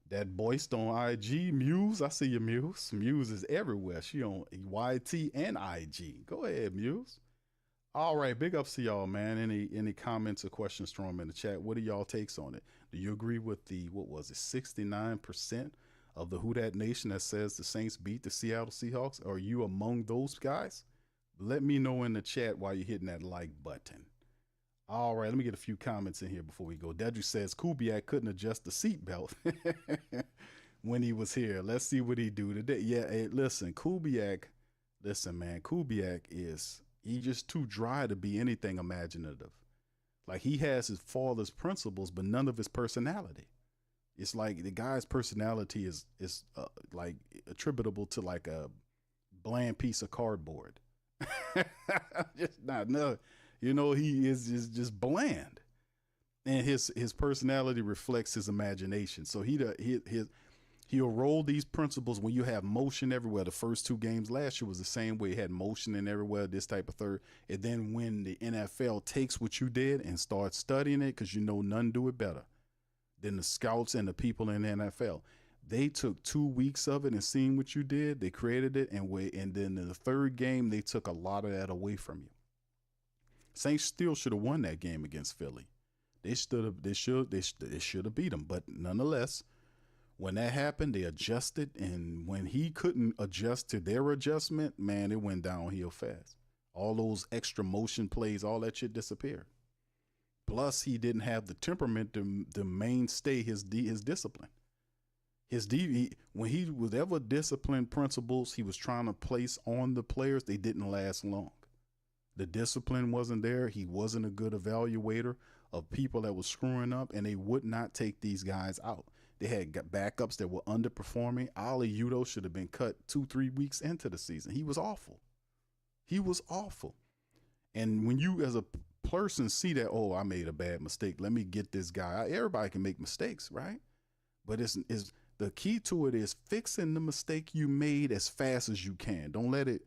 That Boyst on IG, Muse. I see you, Muse. Muse is everywhere. She on YT and IG. Go ahead, Muse. All right, big ups to y'all, man. Any comments or questions, throw them in the chat. What are y'all takes on it? Do you agree with the, 69% of the Who Dat Nation that says the Saints beat the Seattle Seahawks? Are you among those guys? Let me know in the chat while you're hitting that like button. All right, let me get a few comments in here before we go. Dedrick says Kubiak couldn't adjust the seatbelt when he was here. Let's see what he do today. Yeah, hey, listen, Kubiak, man, he's just too dry to be anything imaginative. Like, he has his father's principles, but none of his personality. It's like the guy's personality is like attributable to like a bland piece of cardboard. Just not no. He is just bland, and his personality reflects his imagination. So he'll roll these principles when you have motion everywhere. The first 2 games last year was the same way. He had motion in everywhere, this type of third. And then when the NFL takes what you did and starts studying it, because none do it better than the scouts and the people in the NFL. They took 2 weeks of it and seeing what you did. They created it, and then in the third game, they took a lot of that away from you. Saints still should have won that game against Philly. They should have beat them. But nonetheless, when that happened, they adjusted, and when he couldn't adjust to their adjustment, man, it went downhill fast. All those extra motion plays, all that shit disappeared. Plus, he didn't have the temperament to mainstay his discipline. When he was ever disciplined principles he was trying to place on the players, they didn't last long. The discipline wasn't there. He wasn't a good evaluator of people that was screwing up, and they would not take these guys out. They had backups that were underperforming. Ali Udo should have been cut 2-3 weeks into the season. He was awful. And when you as a person see that, oh, I made a bad mistake, let me get this guy out. Everybody can make mistakes, right? But it's the key to it is fixing the mistake you made as fast as you can. Don't let it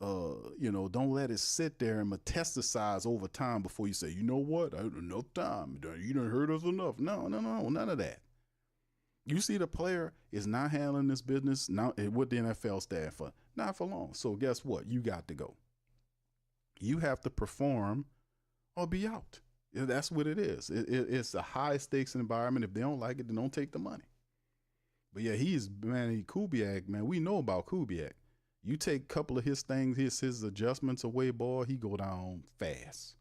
don't let it sit there and metastasize over time before you say, you know what, I had enough time. You done hurt us enough. No, none of that. You see the player is not handling this business now with the NFL staff for not for long. So guess what? You got to go. You have to perform or be out. That's what it is. It's a high stakes environment. If they don't like it, then don't take the money. But yeah, Kubiak, man, we know about Kubiak. You take a couple of his things, his adjustments away, boy, he go down fast.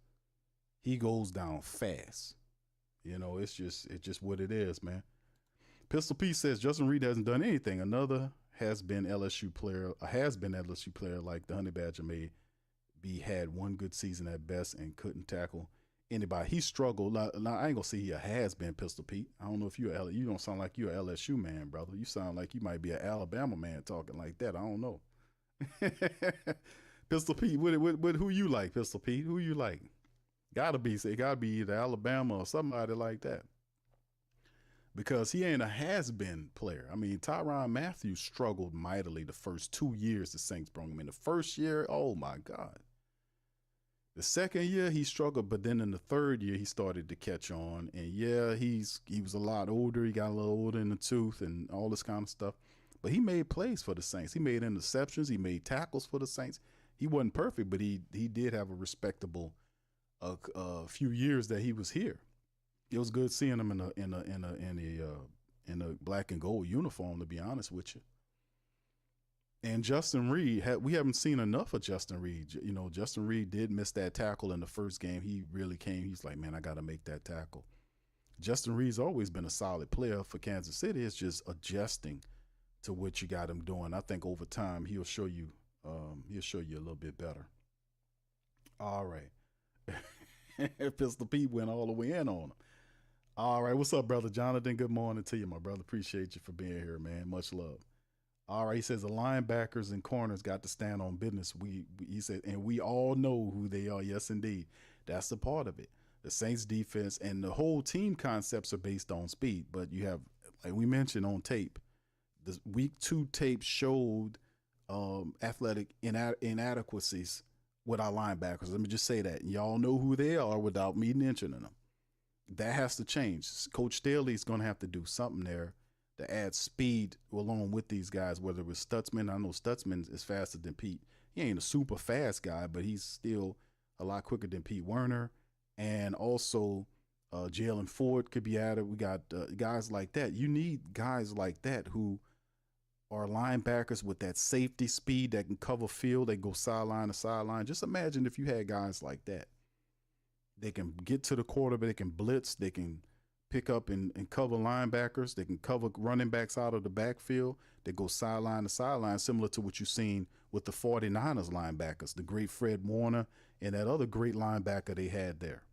He goes down fast. It's just what it is, man. Pistol P says Justin Reed hasn't done anything. Another has been LSU player like the Honey Badger had one good season at best and couldn't tackle anybody. He struggled. Now, I ain't gonna say he a has been, Pistol Pete. I don't know if you don't sound like you a LSU man, brother. You sound like you might be an Alabama man talking like that. I don't know. Pistol Pete, what who you like, Pistol Pete? Who you like? Gotta be either Alabama or somebody like that. Because he ain't a has-been player. I mean, Tyrann Mathieu struggled mightily the first 2 years the Saints brought him in. The first year, oh my God. The second year he struggled, but then in the third year he started to catch on. And yeah, he was a lot older. He got a little older in the tooth and all this kind of stuff. But he made plays for the Saints. He made interceptions. He made tackles for the Saints. He wasn't perfect, but he did have a respectable few years that he was here. It was good seeing him in a black and gold uniform, to be honest with you. And Justin Reed, we haven't seen enough of Justin Reed. You know, Justin Reed did miss that tackle in the first game. He really came. He's like, man, I got to make that tackle. Justin Reed's always been a solid player for Kansas City. It's just adjusting to what you got him doing. I think over time he'll show you a little bit better. All right. Pistol Pete went all the way in on him. All right, what's up, brother Jonathan? Good morning to you, my brother. Appreciate you for being here, man. Much love. All right, he says the linebackers and corners got to stand on business. He said, and we all know who they are. Yes, indeed. That's a part of it. The Saints defense and the whole team concepts are based on speed. But you have, like we mentioned on tape, the week 2 tape showed athletic inadequacies with our linebackers. Let me just say that. Y'all know who they are without me mentioning them. That has to change. Coach Staley's going to have to do something there to add speed along with these guys, whether it was Stutzman. I know Stutzman is faster than Pete. He ain't a super fast guy, but he's still a lot quicker than Pete Werner. And also Jalen Ford could be added. We got guys like that. You need guys like that who are linebackers with that safety speed that can cover field. They go sideline to sideline. Just imagine if you had guys like that. They can get to the quarterback. They can blitz. They can pick up and cover linebackers. They can cover running backs out of the backfield. They go sideline to sideline, similar to what you've seen with the 49ers linebackers, the great Fred Warner and that other great linebacker they had there.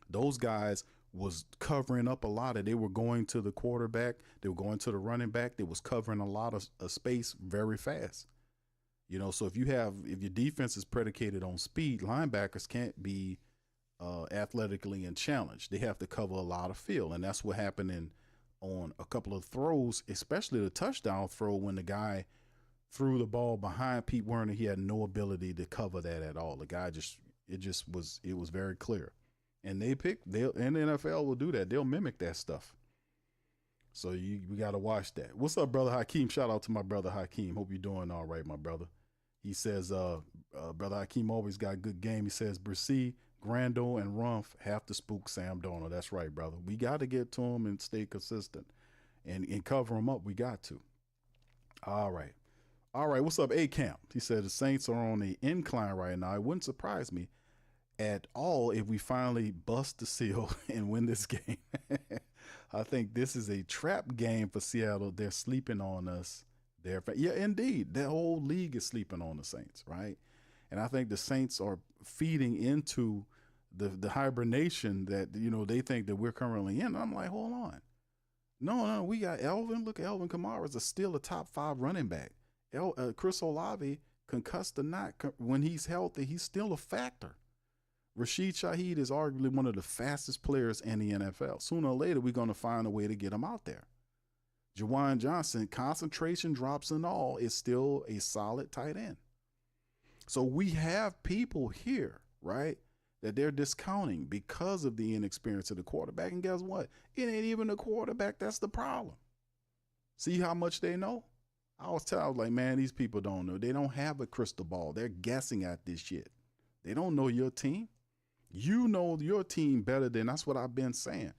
Those guys was covering up a lot of, they were going to the quarterback. They were going to the running back. They was covering a lot of space very fast. You know, so if your defense is predicated on speed, linebackers can't be athletically and challenged. They have to cover a lot of field, and that's what happened on a couple of throws, especially the touchdown throw when the guy threw the ball behind Pete Werner. He had no ability to cover that at all. The guy it was very clear. And and the NFL will do that. They'll mimic that stuff. So we got to watch that. What's up, brother Hakeem? Shout out to my brother Hakeem. Hope you're doing all right, my brother. He says, brother Hakeem always got a good game. He says, Brissy, Grando, and Rumph have to spook Sam Darnold. That's right, brother. We got to get to him and stay consistent and cover him up. We got to. All right. What's up, A-Camp? He said the Saints are on the incline right now. It wouldn't surprise me at all if we finally bust the seal and win this game. I think this is a trap game for Seattle. They're sleeping on us. Yeah, indeed. The whole league is sleeping on the Saints, right? And I think the Saints are feeding into the hibernation that, they think that we're currently in. And I'm like, hold on. No, we got Elvin. Look, Elvin Kamara is still a top 5 running back. Chris Olave, concussed or not, when he's healthy, he's still a factor. Rashid Shaheed is arguably one of the fastest players in the NFL. Sooner or later, we're going to find a way to get him out there. Jawan Johnson, concentration drops and all, is still a solid tight end. So we have people here, right, that they're discounting because of the inexperience of the quarterback. And guess what? It ain't even the quarterback that's the problem. See how much they know? I was like, man, these people don't know. They don't have a crystal ball. They're guessing at this shit. They don't know your team. You know your team better than, that's what I've been saying,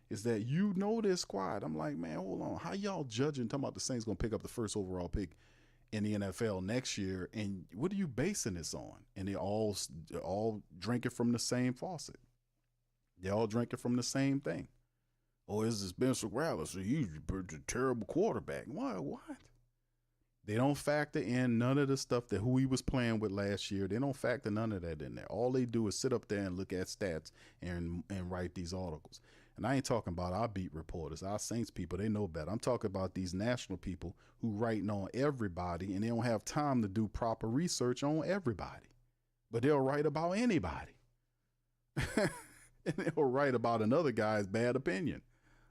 is that you know this squad. I'm like, man, hold on. How y'all judging, talking about the Saints going to pick up the first overall pick in the NFL next year, and what are you basing this on? And they're all drinking from the same faucet. They're all drinking from the same thing. Oh, is this Spencer Rattler? So he's a terrible quarterback. What? They don't factor in none of the stuff that who he was playing with last year. They don't factor none of that in there. All they do is sit up there and look at stats and write these articles. And I ain't talking about our beat reporters, our Saints people. They know better. I'm talking about these national people who writing on everybody, and they don't have time to do proper research on everybody. But they'll write about anybody. And they'll write about another guy's bad opinion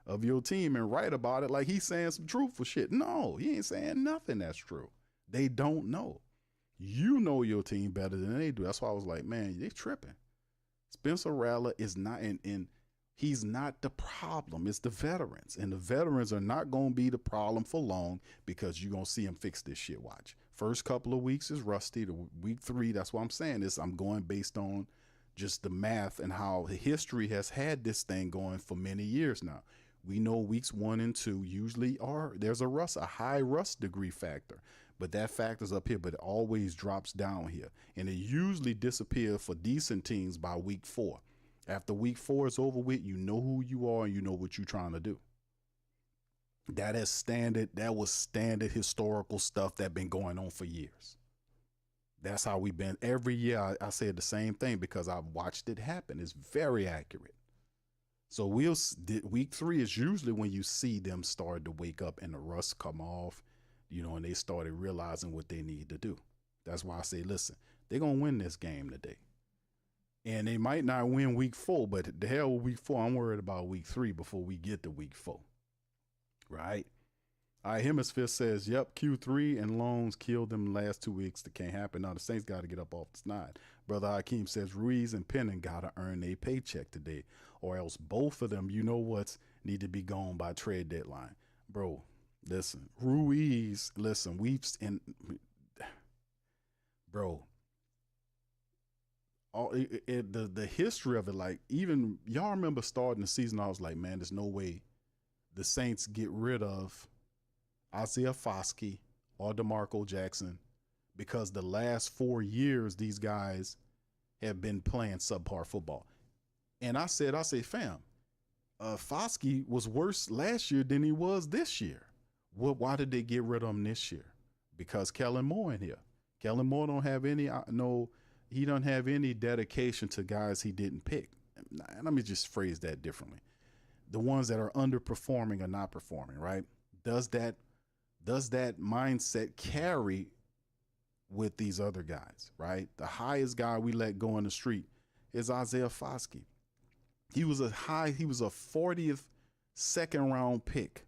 of your team and write about it like he's saying some truthful shit. No, he ain't saying nothing that's true. They don't know. You know your team better than they do. That's why I was like, man, they tripping. Spencer Rattler is not in he's not the problem. It's the veterans. And the veterans are not going to be the problem for long because you're going to see them fix this shit. Watch. First couple of weeks is rusty. The week 3, that's what I'm saying. I'm going based on just the math and how history has had this thing going for many years now. We know weeks 1 and 2 usually there's a high rust degree factor, but that factor's up here, but it always drops down here. And it usually disappears for decent teams by week 4. After week 4 is over with, you know who you are and you know what you're trying to do. That was standard historical stuff that been going on for years. That's how we've been. Every year I said the same thing because I've watched it happen. It's very accurate. So week 3 is usually when you see them start to wake up and the rust come off, and they started realizing what they need to do. That's why I say, listen, they're going to win this game today. And they might not win week 4, but the hell with week 4, I'm worried about week 3 before we get to week 4. Right? All right, Hemisphere says, yep, Q3 and Loans killed them the last 2 weeks. That can't happen. Now the Saints got to get up off the snide. Brother Hakeem says, Ruiz and Penning got to earn a paycheck today, or else both of them, need to be gone by trade deadline. Bro, listen, Ruiz, listen, the history of it, like, even y'all remember starting the season, I was like, man, there's no way the Saints get rid of Isaiah Foskey or DeMarco Jackson because the last 4 years these guys have been playing subpar football. And I said, fam, Foskey was worse last year than he was this year. Why did they get rid of him this year? Because Kellen Moore in here. Kellen Moore don't have any, he don't have any dedication to guys he didn't pick. Let me just phrase that differently. The ones that are underperforming or not performing, right? Does that mindset carry with these other guys, right? The highest guy we let go in the street is Isaiah Foskey. He was a 40th second round pick,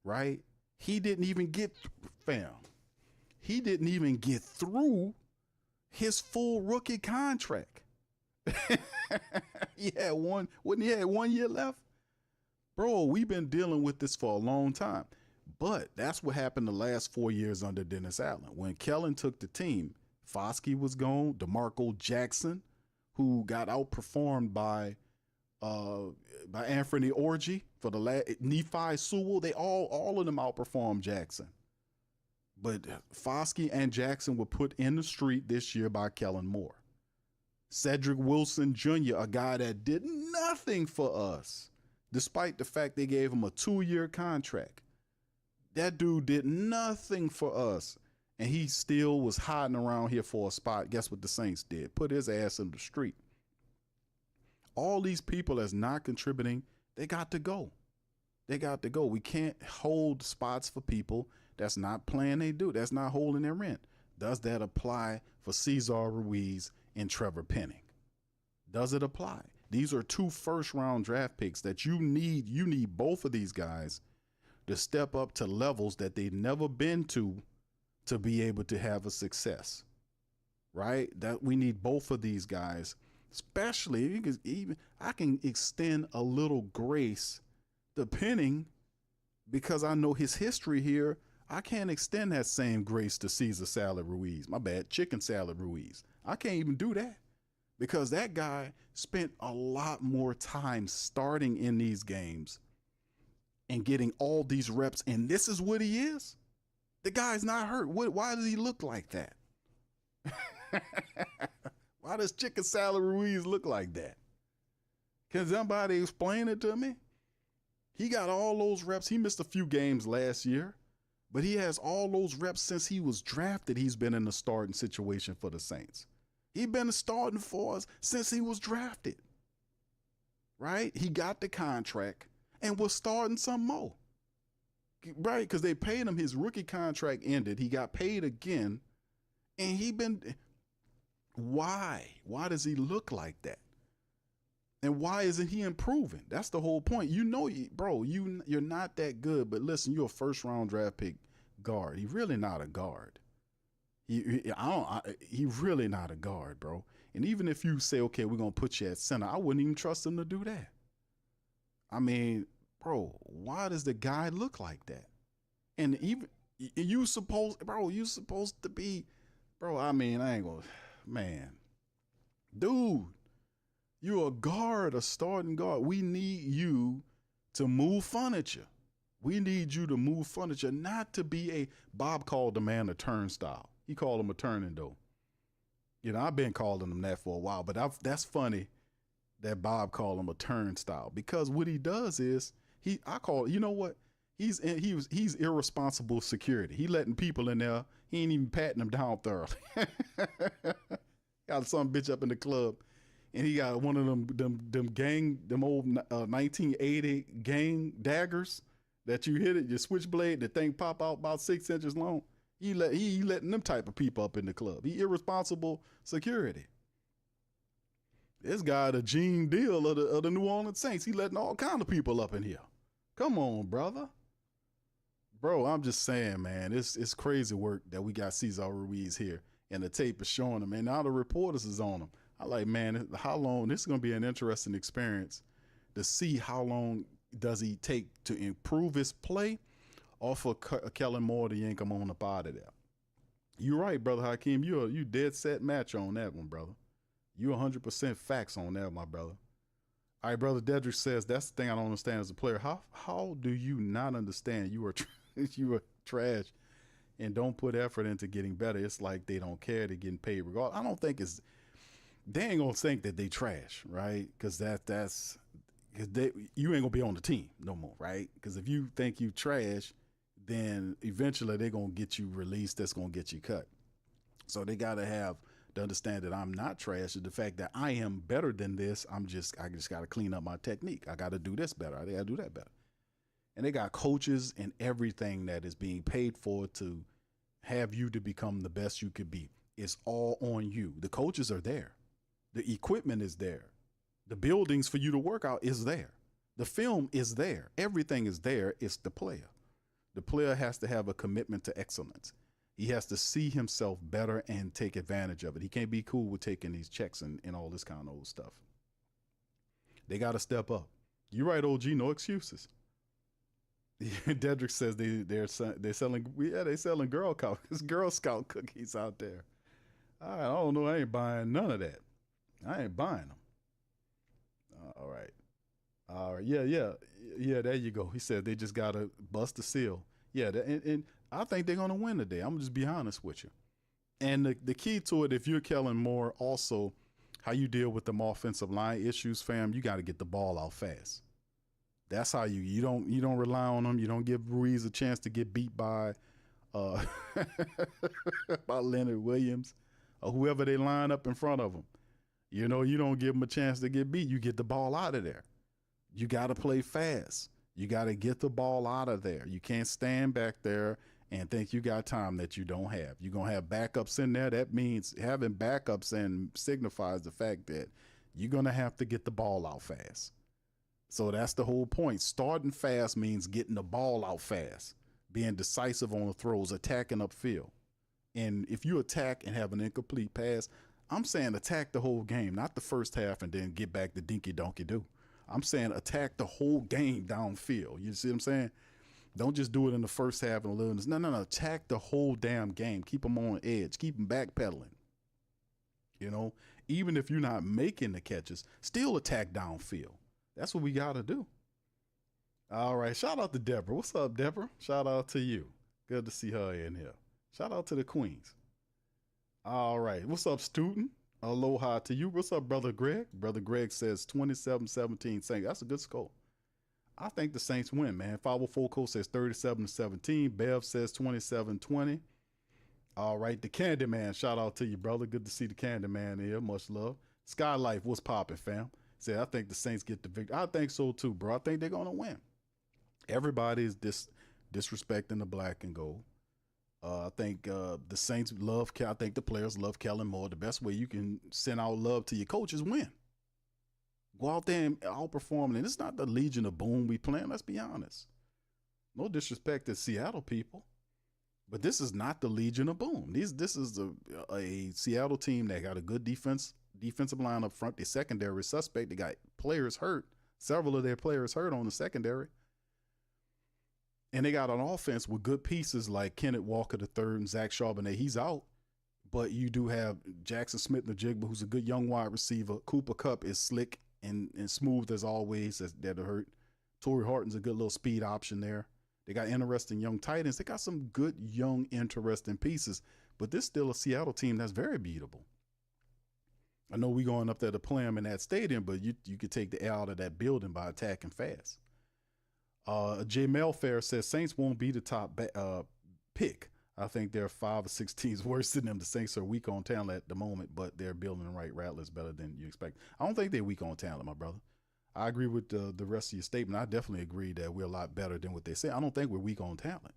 right? He didn't even get through his full rookie contract. He had 1 year left. Bro, we've been dealing with this for a long time. But that's what happened the last 4 years under Dennis Allen. When Kellen took the team, Foskey was gone. DeMarco Jackson, who got outperformed by Anthony Orji for the last Nephi Sewell, they all of them outperformed Jackson. But Foskey and Jackson were put in the street this year by Kellen Moore. Cedric Wilson Jr., a guy that did nothing for us, despite the fact they gave him a 2-year contract. That dude did nothing for us, and he still was hiding around here for a spot. Guess what the Saints did? Put his ass in the street. All these people that's not contributing, they got to go. They got to go. We can't hold spots for people that's not playing they do. That's not holding their rent. Does that apply for Cesar Ruiz and Trevor Penning? Does it apply? These are 2 first-round draft picks that you need. You need both of these guys to step up to levels that they've never been to be able to have a success, right? That we need both of these guys, especially because even I can extend a little grace to Penning because I know his history here. I can't extend that same grace to Caesar Salad Ruiz. My bad, Chicken Salad Ruiz. I can't even do that because that guy spent a lot more time starting in these games and getting all these reps, and this is what he is. The guy's not hurt. Why does he look like that? Why does Chicken Salad Ruiz look like that? Can somebody explain it to me? He got all those reps. He missed a few games last year, But he has all those reps since he was drafted. He's been in the starting situation for the Saints. He's been starting for us since he was drafted. Right? He got the contract and was starting some more. Right? Because they paid him. His rookie contract ended. He got paid again. And he been... Why? Why does he look like that? And why isn't he improving? That's the whole point. You know, bro, you're not that good. But listen, you're a first-round draft pick guard. He's really not a guard. He really not a guard, bro. And even if you say, okay, we're going to put you at center, I wouldn't even trust him to do that. I mean, bro, why does the guy look like that? And even you supposed to be, bro, I mean, I ain't going to, man, dude, you're a guard, a starting guard. We need you to move furniture. We need you to move furniture, not to be a, Bob called the man a turnstile. He called him a turning door. You know, I've been calling him that for a while, but that's funny that Bob called him a turnstile, because what he does is you know what? He's irresponsible security. He letting people in there. He ain't even patting them down thoroughly. Got some bitch up in the club, and he got one of them old 1980 gang daggers that you hit it, your switchblade, the thing pop out about 6 inches long. He letting them type of people up in the club. He irresponsible security. This guy, the Gene Deal of the New Orleans Saints, he letting all kind of people up in here. Come on, brother. Bro, I'm just saying, man, it's crazy work that we got Cesar Ruiz here, and the tape is showing him, and now the reporters is on him. I like, man, how long, this is going to be an interesting experience to see how long does he take to improve his play, or for Kellen Moore to yank him on up out of there. You're right, brother Hakeem. You dead set match on that one, brother. You 100% facts on that, my brother. All right, brother Dedrick says, that's the thing I don't understand as a player. How do you not understand you are trash and don't put effort into getting better? It's like they don't care, they're getting paid regardless. I don't think they ain't gonna think that they trash, right? Because you ain't gonna be on the team no more, right? Because if you think you trash, then eventually they're gonna get you released. That's gonna get you cut. So they gotta have to understand that I'm not trash. The fact that I am better than this, I just gotta clean up my technique. I gotta do this better. I gotta do that better. And they got coaches and everything that is being paid for to have you to become the best you could be. It's all on you. The coaches are there. The equipment is there. The buildings for you to work out is there. The film is there. Everything is there. It's the player. The player has to have a commitment to excellence. He has to see himself better and take advantage of it. He can't be cool with taking these checks and all this kind of old stuff. They got to step up. You're right, OG. No excuses. Dedrick says they're selling Girl Scout cookies out there. I don't know. I ain't buying none of that. I ain't buying them. All right. Yeah. There you go. He said they just gotta bust the seal. Yeah, and I think they're gonna win today. I'm gonna just be honest with you. And the key to it, if you're Kellen Moore, also how you deal with them offensive line issues, fam. You got to get the ball out fast. That's how you don't rely on them. You don't give Ruiz a chance to get beat by by Leonard Williams or whoever they line up in front of him. You know, you don't give them a chance to get beat. You get the ball out of there. You got to play fast. You got to get the ball out of there. You can't stand back there and think you got time that you don't have. You're going to have backups in there. That means having backups and signifies the fact that you're going to have to get the ball out fast. So that's the whole point. Starting fast means getting the ball out fast, being decisive on the throws, attacking upfield. And if you attack and have an incomplete pass, I'm saying attack the whole game, not the first half and then get back to dinky donkey do. I'm saying attack the whole game downfield. You see what I'm saying? Don't just do it in the first half and lose. No. Attack the whole damn game. Keep them on edge. Keep them backpedaling. You know, even if you're not making the catches, still attack downfield. That's what we got to do. All right. Shout out to Deborah. What's up, Deborah? Shout out to you. Good to see her in here. Shout out to the Queens. All right. What's up, student? Aloha to you. What's up, Brother Greg? Brother Greg says 27-17 Saints. That's a good score. I think the Saints win, man. 504 Coach says 37-17. Bev says 27-20. All right, the Candy Man. Shout out to you, brother. Good to see the Candy Man here. Much love. Skylife, what's popping, fam? Say, I think the Saints get the victory. I think so too, bro. I think they're gonna win. Everybody is disrespecting the black and gold. I think the Saints love. I think the players love Kellen Moore. The best way you can send out love to your coach is win. Go out there and outperform. And it's not the Legion of Boom we playing. Let's be honest. No disrespect to Seattle people, but this is not the Legion of Boom. This is a Seattle team that got a good defensive line up front. The secondary suspect. They got players hurt. Several of their players hurt on the secondary. And they got an offense with good pieces like Kenneth Walker III and Zach Charbonnet. He's out. But you do have Jackson Smith-Njigba, who's a good young wide receiver. Cooper Kupp is slick and smooth as always. That hurt. Torrey Horton's a good little speed option there. They got interesting young tight ends. They got some good young, interesting pieces. But this is still a Seattle team that's very beatable. I know we going up there to play them in that stadium, but you could take the L out of that building by attacking fast. J. Melfair says Saints won't be the top pick. I think there are 5 or 6 teams worse than them. The Saints are weak on talent at the moment, but they're building the right Rattlers better than you expect. I don't think they're weak on talent, my brother. I agree with the rest of your statement. I definitely agree that we're a lot better than what they say. I don't think we're weak on talent.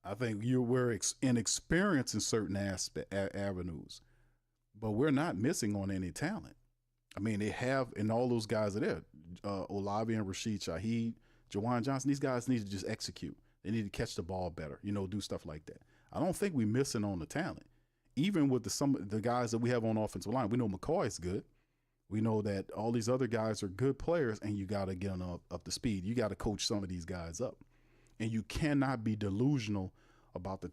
I think we're inexperienced in certain avenues, but we're not missing on any talent. I mean, they have, and all those guys are there. Olavi and Rashid Shaheed, Jawan Johnson, these guys need to just execute. They need to catch the ball better, do stuff like that. I don't think we're missing on the talent. Even with some of the guys that we have on offensive line, we know McCoy's good. We know that all these other guys are good players, and you got to get them up to speed. You got to coach some of these guys up, and you cannot be delusional about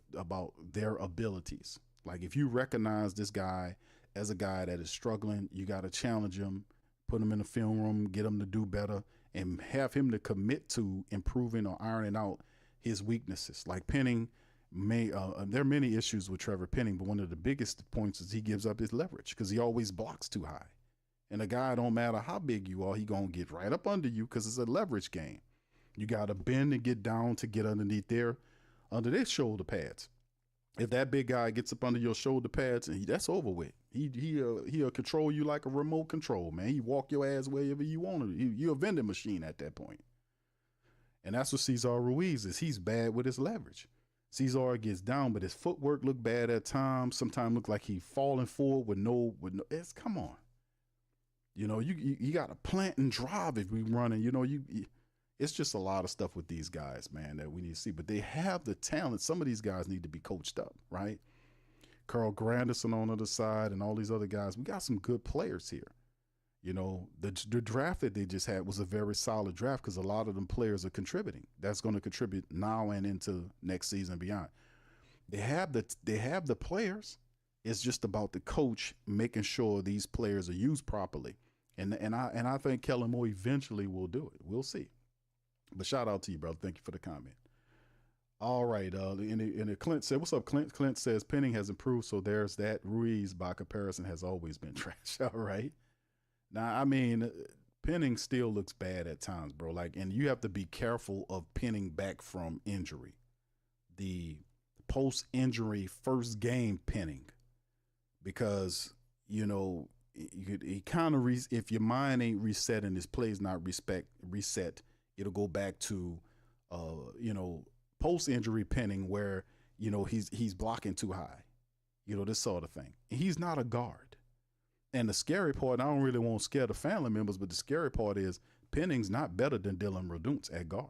their abilities. Like if you recognize this guy as a guy that is struggling, you got to challenge him, put him in the film room, get him to do better, and have him to commit to improving or ironing out his weaknesses. Like Penning, there are many issues with Trevor Penning, but one of the biggest points is he gives up his leverage because he always blocks too high. And a guy, don't matter how big you are, he going to get right up under you because it's a leverage game. You got to bend and get down to get under their shoulder pads. If that big guy gets up under your shoulder pads, that's over with. He'll control you like a remote control, man. He walk your ass wherever you want to. You're a vending machine at that point. And that's what Cesar Ruiz is. He's bad with his leverage. Cesar gets down, but his footwork look bad at times. Sometimes look like he's falling forward with no. Come on. You got to plant and drive if we running. It's just a lot of stuff with these guys, man, that we need to see. But they have the talent. Some of these guys need to be coached up, right? Carl Granderson on the other side and all these other guys. We got some good players here. The draft that they just had was a very solid draft because a lot of them players are contributing. That's going to contribute now and into next season and beyond. They have the players. It's just about the coach making sure these players are used properly. And I think Kellen Moore eventually will do it. We'll see. But shout out to you, brother. Thank you for the comment. All right. And Clint said, what's up, Clint? Clint says Penning has improved, so there's that. Ruiz, by comparison, has always been trash. All right. Now, I mean, Penning still looks bad at times, bro. And you have to be careful of Penning back from injury. The post-injury first game Penning, because, he kind of, if your mind ain't reset and his play's not reset, it'll go back to, post-injury Penning where, he's blocking too high, this sort of thing. He's not a guard. And the scary part, I don't really want to scare the family members, but the scary part is Penning's not better than Dylan Reduntz at guard.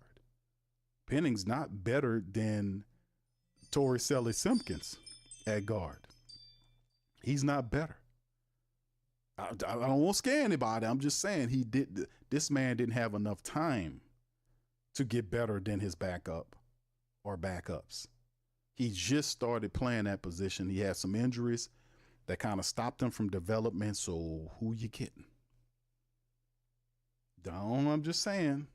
Penning's not better than Taliese Simpkins at guard. He's not better. I don't want to scare anybody. I'm just saying this man didn't have enough time to get better than his backup or backups. He just started playing that position. He had some injuries that kind of stopped him from development. So who you kidding? I'm just saying.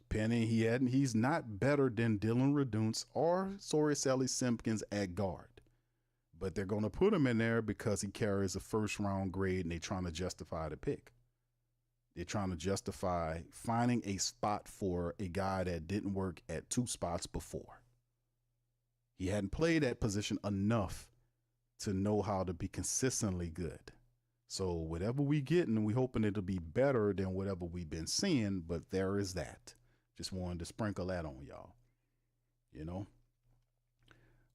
Penning, he's not better than Dylan Reduntz or Taliese Simpkins at guard. But they're going to put him in there because he carries a first round grade and they're trying to justify the pick. They're trying to justify finding a spot for a guy that didn't work at 2 spots before. He hadn't played that position enough to know how to be consistently good. So whatever we getting, we hoping it'll be better than whatever we've been seeing, but there is that. Just wanted to sprinkle that on y'all. You know?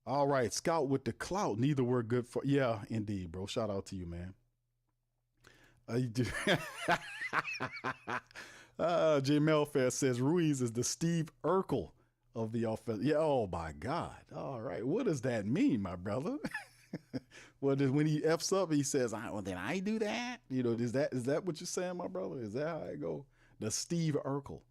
All right, Scout with the clout. Neither were good for. Yeah, indeed, bro. Shout out to you, man. You do. J. Melfair says Ruiz is the Steve Urkel of the offense. Yeah. Oh my God. All right. What does that mean, my brother? Well, when he f's up, he says, "Well, then I do that." You know, is that what you're saying, my brother? Is that how it go? The Steve Urkel.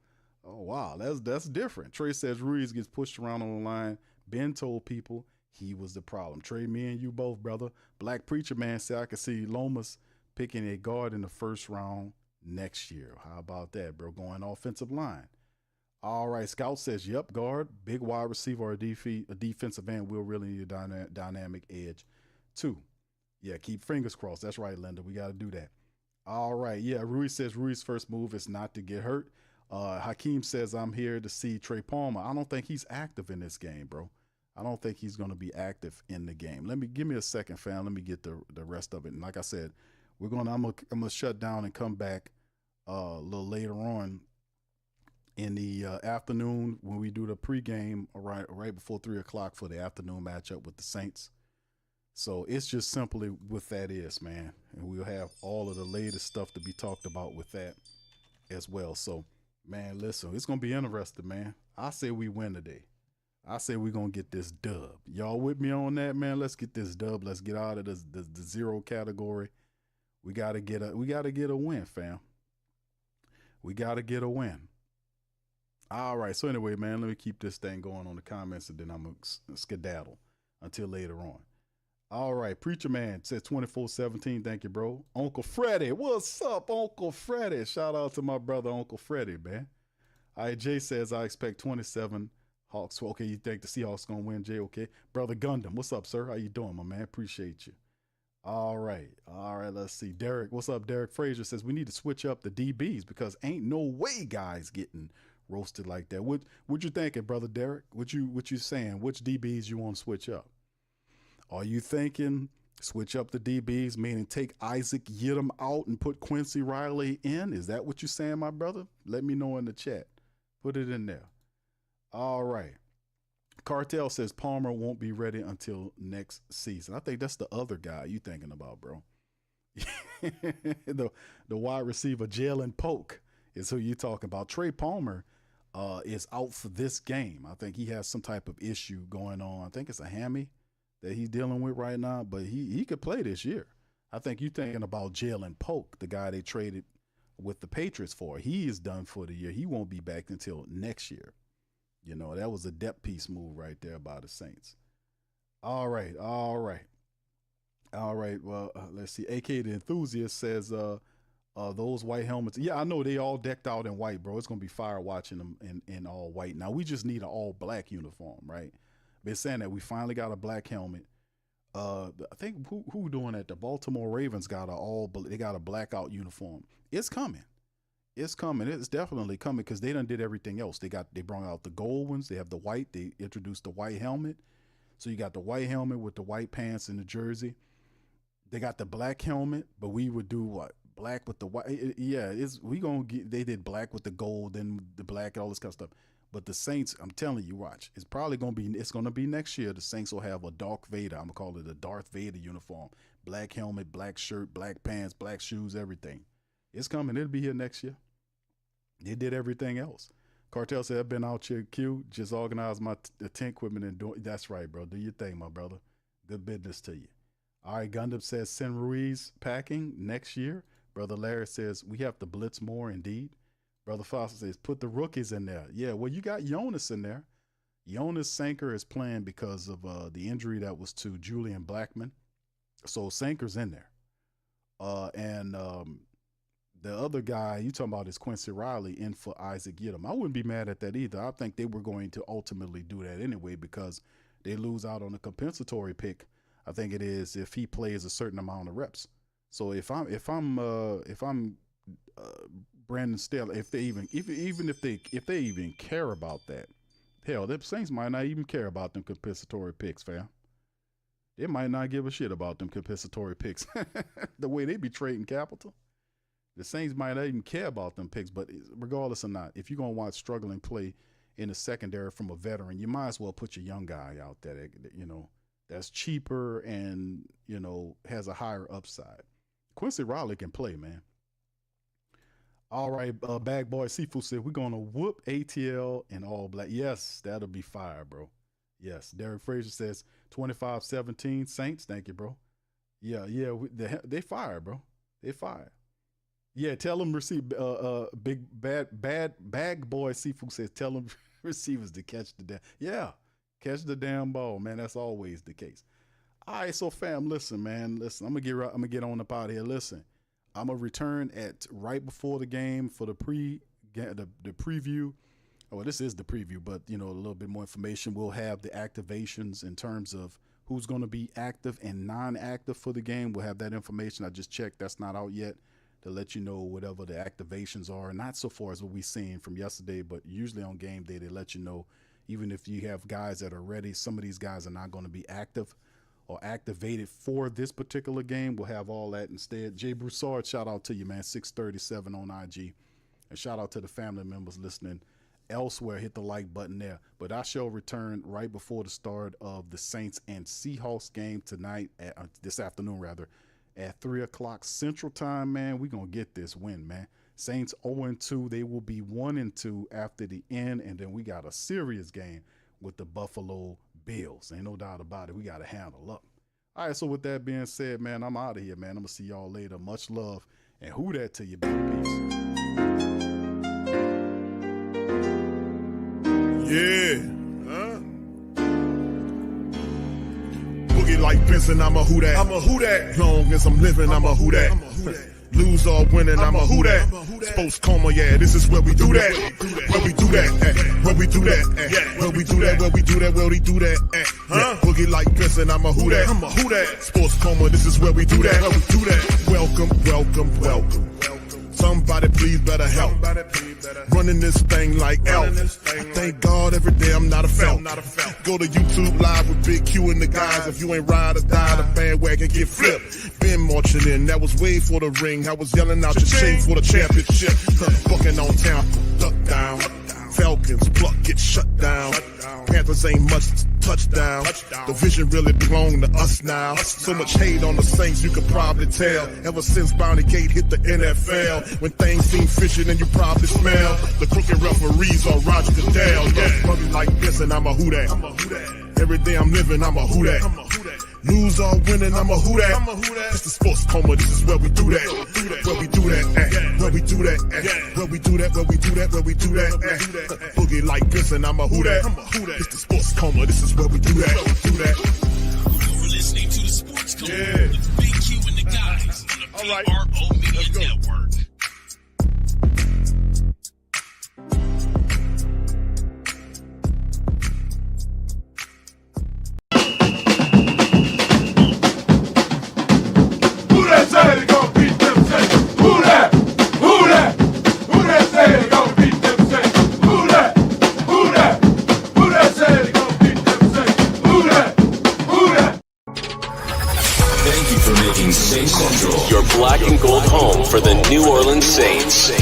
Oh wow, that's different. Trey says Ruiz gets pushed around on the line. Ben told people he was the problem. Trey, me and you both, brother. Black Preacher Man said I could see Lomas picking a guard in the first round next year. How about that, bro? Going offensive line. All right, Scout says, yep, guard, big wide receiver, or a defensive end will really need a dynamic edge too. Yeah, keep fingers crossed. That's right, Linda. We got to do that. All right, yeah, Ruiz says Ruiz's first move is not to get hurt. Hakeem says, I'm here to see Trey Palmer. I don't think he's active in this game, bro. I don't think he's going to be active in the game. Give me a second, fam. Let me get the rest of it. And like I said, I'm gonna shut down and come back a little later on in the afternoon when we do the pregame right before 3 o'clock for the afternoon matchup with the Saints. So it's just simply what that is, man. And we'll have all of the latest stuff to be talked about with that as well. So, man, listen, it's gonna be interesting, man. I say we win today. I say we're gonna get this dub. Y'all with me on that, man? Let's get this dub. Let's get out of the zero category. We gotta get a win, fam. We gotta get a win. All right. So anyway, man, let me keep this thing going on the comments, and then I'm gonna skedaddle until later on. All right. Preacher Man says 24-17. Thank you, bro. Uncle Freddie, what's up, Uncle Freddie? Shout out to my brother, Uncle Freddie, man. All right. Jay says I expect 27 Hawks. Okay, you think the Seahawks gonna win, Jay? Okay, brother Gundam, what's up, sir? How you doing, my man? Appreciate you. All right. Let's see. Derek, what's up? Derek Frazier says we need to switch up the DBs because ain't no way guys getting roasted like that. What you thinking, brother Derek? What you saying? Which DBs you want to switch up? Are you thinking switch up the DBs, meaning take Isaac Yiadom out and put Quincy Riley in? Is that what you're saying, my brother? Let me know in the chat. Put it in there. All right. Cartel says Palmer won't be ready until next season. I think that's the other guy you thinking about, bro. the wide receiver Jalen Polk is who you talking about. Trey Palmer is out for this game. I think he has some type of issue going on. I think it's a hammy that he's dealing with right now, but he could play this year. I think you're thinking about Jalen Polk, the guy they traded with the Patriots for. He is done for the year. He won't be back until next year. You know, that was a depth piece move right there by the Saints. All right. Well, let's see. AK the Enthusiast says those white helmets. Yeah, I know they all decked out in white, bro. It's going to be fire watching them in all white. Now, we just need an all black uniform, right? Been saying that we finally got a black helmet. I think who doing that? The Baltimore Ravens got they got a blackout uniform. It's coming. It's coming. It's definitely coming because they done did everything else. They brought out the gold ones. They have the white. They introduced the white helmet. So you got the white helmet with the white pants and the jersey. They got the black helmet, but we would do what? Black with the white. They did black with the gold and the black and all this kind of stuff. But the Saints, I'm telling you, watch. It's going to be next year. The Saints will have a Darth Vader. I'm going to call it a Darth Vader uniform. Black helmet, black shirt, black pants, black shoes, everything. It's coming. It'll be here next year. They did everything else. Cartel said, I've been out here, Q, just organize my tent equipment and do. That's right, bro. Do your thing, my brother. Good business to you. All right, Gundam says, send Ruiz packing next year. Brother Larry says, we have to blitz more, indeed. Brother Foster says, put the rookies in there. Yeah, well, you got Jonas in there. Jonas Sanker is playing because of the injury that was to Julian Blackman. So Sanker's in there. The other guy you talking about is Quincy Riley in for Isaac Yiadom. I wouldn't be mad at that either. I think they were going to ultimately do that anyway because they lose out on a compensatory pick. I think it is if he plays a certain amount of reps. So if I'm Brandon Staley, if they even care about that, hell, the Saints might not even care about them compensatory picks, fam. They might not give a shit about them compensatory picks. The way they be trading capital, the Saints might not even care about them picks. But regardless or not, if you're gonna watch struggling play in the secondary from a veteran, you might as well put your young guy out there. That's cheaper and has a higher upside. Quincy Riley can play, man. All right, Bag Boy Seafood said we're gonna whoop ATL in all black. Yes, that'll be fire, bro. Yes, Derek Frazier says 25-17 Saints. Thank you, bro. Yeah, they fire, bro. They fire. Yeah, tell them receive. Big Bag Boy Seafood says tell them receivers to catch the damn. Yeah, catch the damn ball, man. That's always the case. All right, so fam, listen, man. Listen, I'm gonna get on up out here. Listen. I'm gonna return at right before the game for the preview. Well, this is the preview, but a little bit more information. We'll have the activations in terms of who's going to be active and non-active for the game. We'll have that information. I just checked; that's not out yet to let you know whatever the activations are. Not so far as what we've seen from yesterday, but usually on game day they let you know. Even if you have guys that are ready, some of these guys are not going to be active or activated for this particular game. We'll have all that instead. Jay Broussard, shout out to you, man. 637 on IG. And shout out to the family members listening elsewhere. Hit the like button there. But I shall return right before the start of the Saints and Seahawks game tonight, this afternoon rather, at 3 o'clock Central Time, man. We're going to get this win, man. Saints 0-2. They will be 1-2 after the end. And then we got a serious game with the Buffalo Bills. Ain't no doubt about it. We got to handle up. All right, so with that being said, man, I'm out of here, man. I'm going to see y'all later. Much love. And who that to you, baby? Peace. Yeah. Boogie like Benson, I'm a who that. I'm a who that. Long as I'm living, I'm a who that. Lose or winning, I'm a who that. Sports coma, yeah, this is where we do that. Where we do that, where we do that, where we do that, where we do that, where we do that, huh? Boogie like Benson, I'm a who that. I'm a who that. Sports coma, this is where we do that. Where we do that. Welcome. Somebody please better help. Running this thing like Elf. I thank God every day I'm not a felt. Go to YouTube Live with Big Q and the guys. If you ain't ride or die, the bandwagon get flipped. Been marching in, that was way for the ring. I was yelling out your shame for the championship. Bucking on town, duck down. Falcons pluck, get shut down. Panthers ain't much touchdown. The vision really belong to us now. So much hate on the Saints, you could probably tell. Ever since Bounty Gate hit the NFL, when things seem fishy, then you probably smell the crooked referees on Roger Goodell. Yeah, probably like this, and I'm a who that. Every day I'm living, I'm a who that. Lose or winning, I'm a who that. It's the sports coma, this is where we do that. Where we do that, where we do that, where we do that, where we do that, where we do that. Boogie like this, and I'm a who that. It's the sports coma, this is where we do that. You're listening to the Sports Coma with Big Q and the guys on the PRO Media Network. Saints Central, your black and gold home for the New Orleans Saints.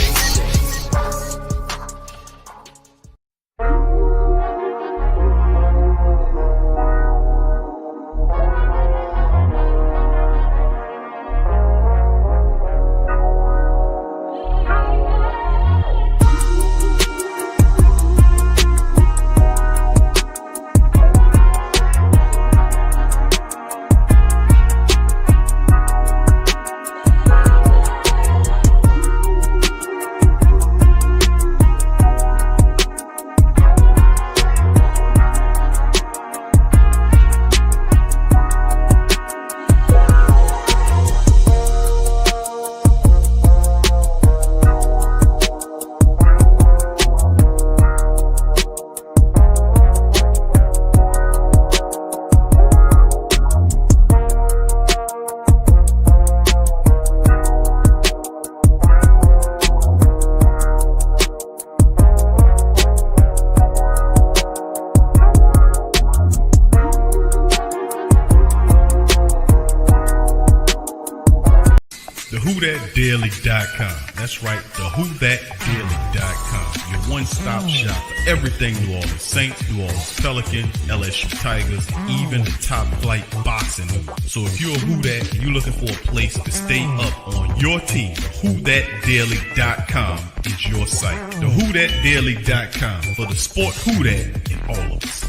WhoThatDaily.com. That's right, the WhoThatDaily.com. Your one-stop shop for everything New Orleans Saints, New Orleans Pelicans, LSU Tigers, even the top flight boxing news. So if you're a Who Dat and you're looking for a place to stay up on your team, WhoThatDaily.com is your site. The WhoThatDaily.com for the sport Who Dat in all of us.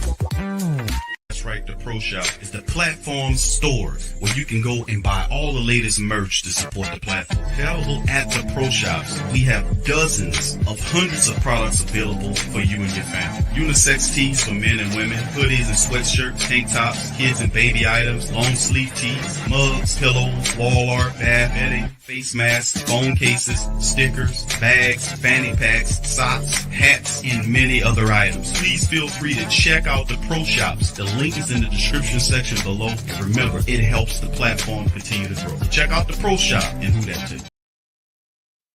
That's right, the Pro Shop is the platform store where you can go and buy all the latest merch to support the platform. Available at the Pro Shops, we have dozens of hundreds of products available for you and your family. Unisex tees for men and women, hoodies and sweatshirts, tank tops, kids and baby items, long sleeve tees, mugs, pillows, wall art, bath bedding, face masks, phone cases, stickers, bags, fanny packs, socks, hats, and many other items. Please feel free to check out the Pro Shops. The link is in the description section below. And remember, it helps the platform continue to grow. Check out the Pro Shop and Who Dat.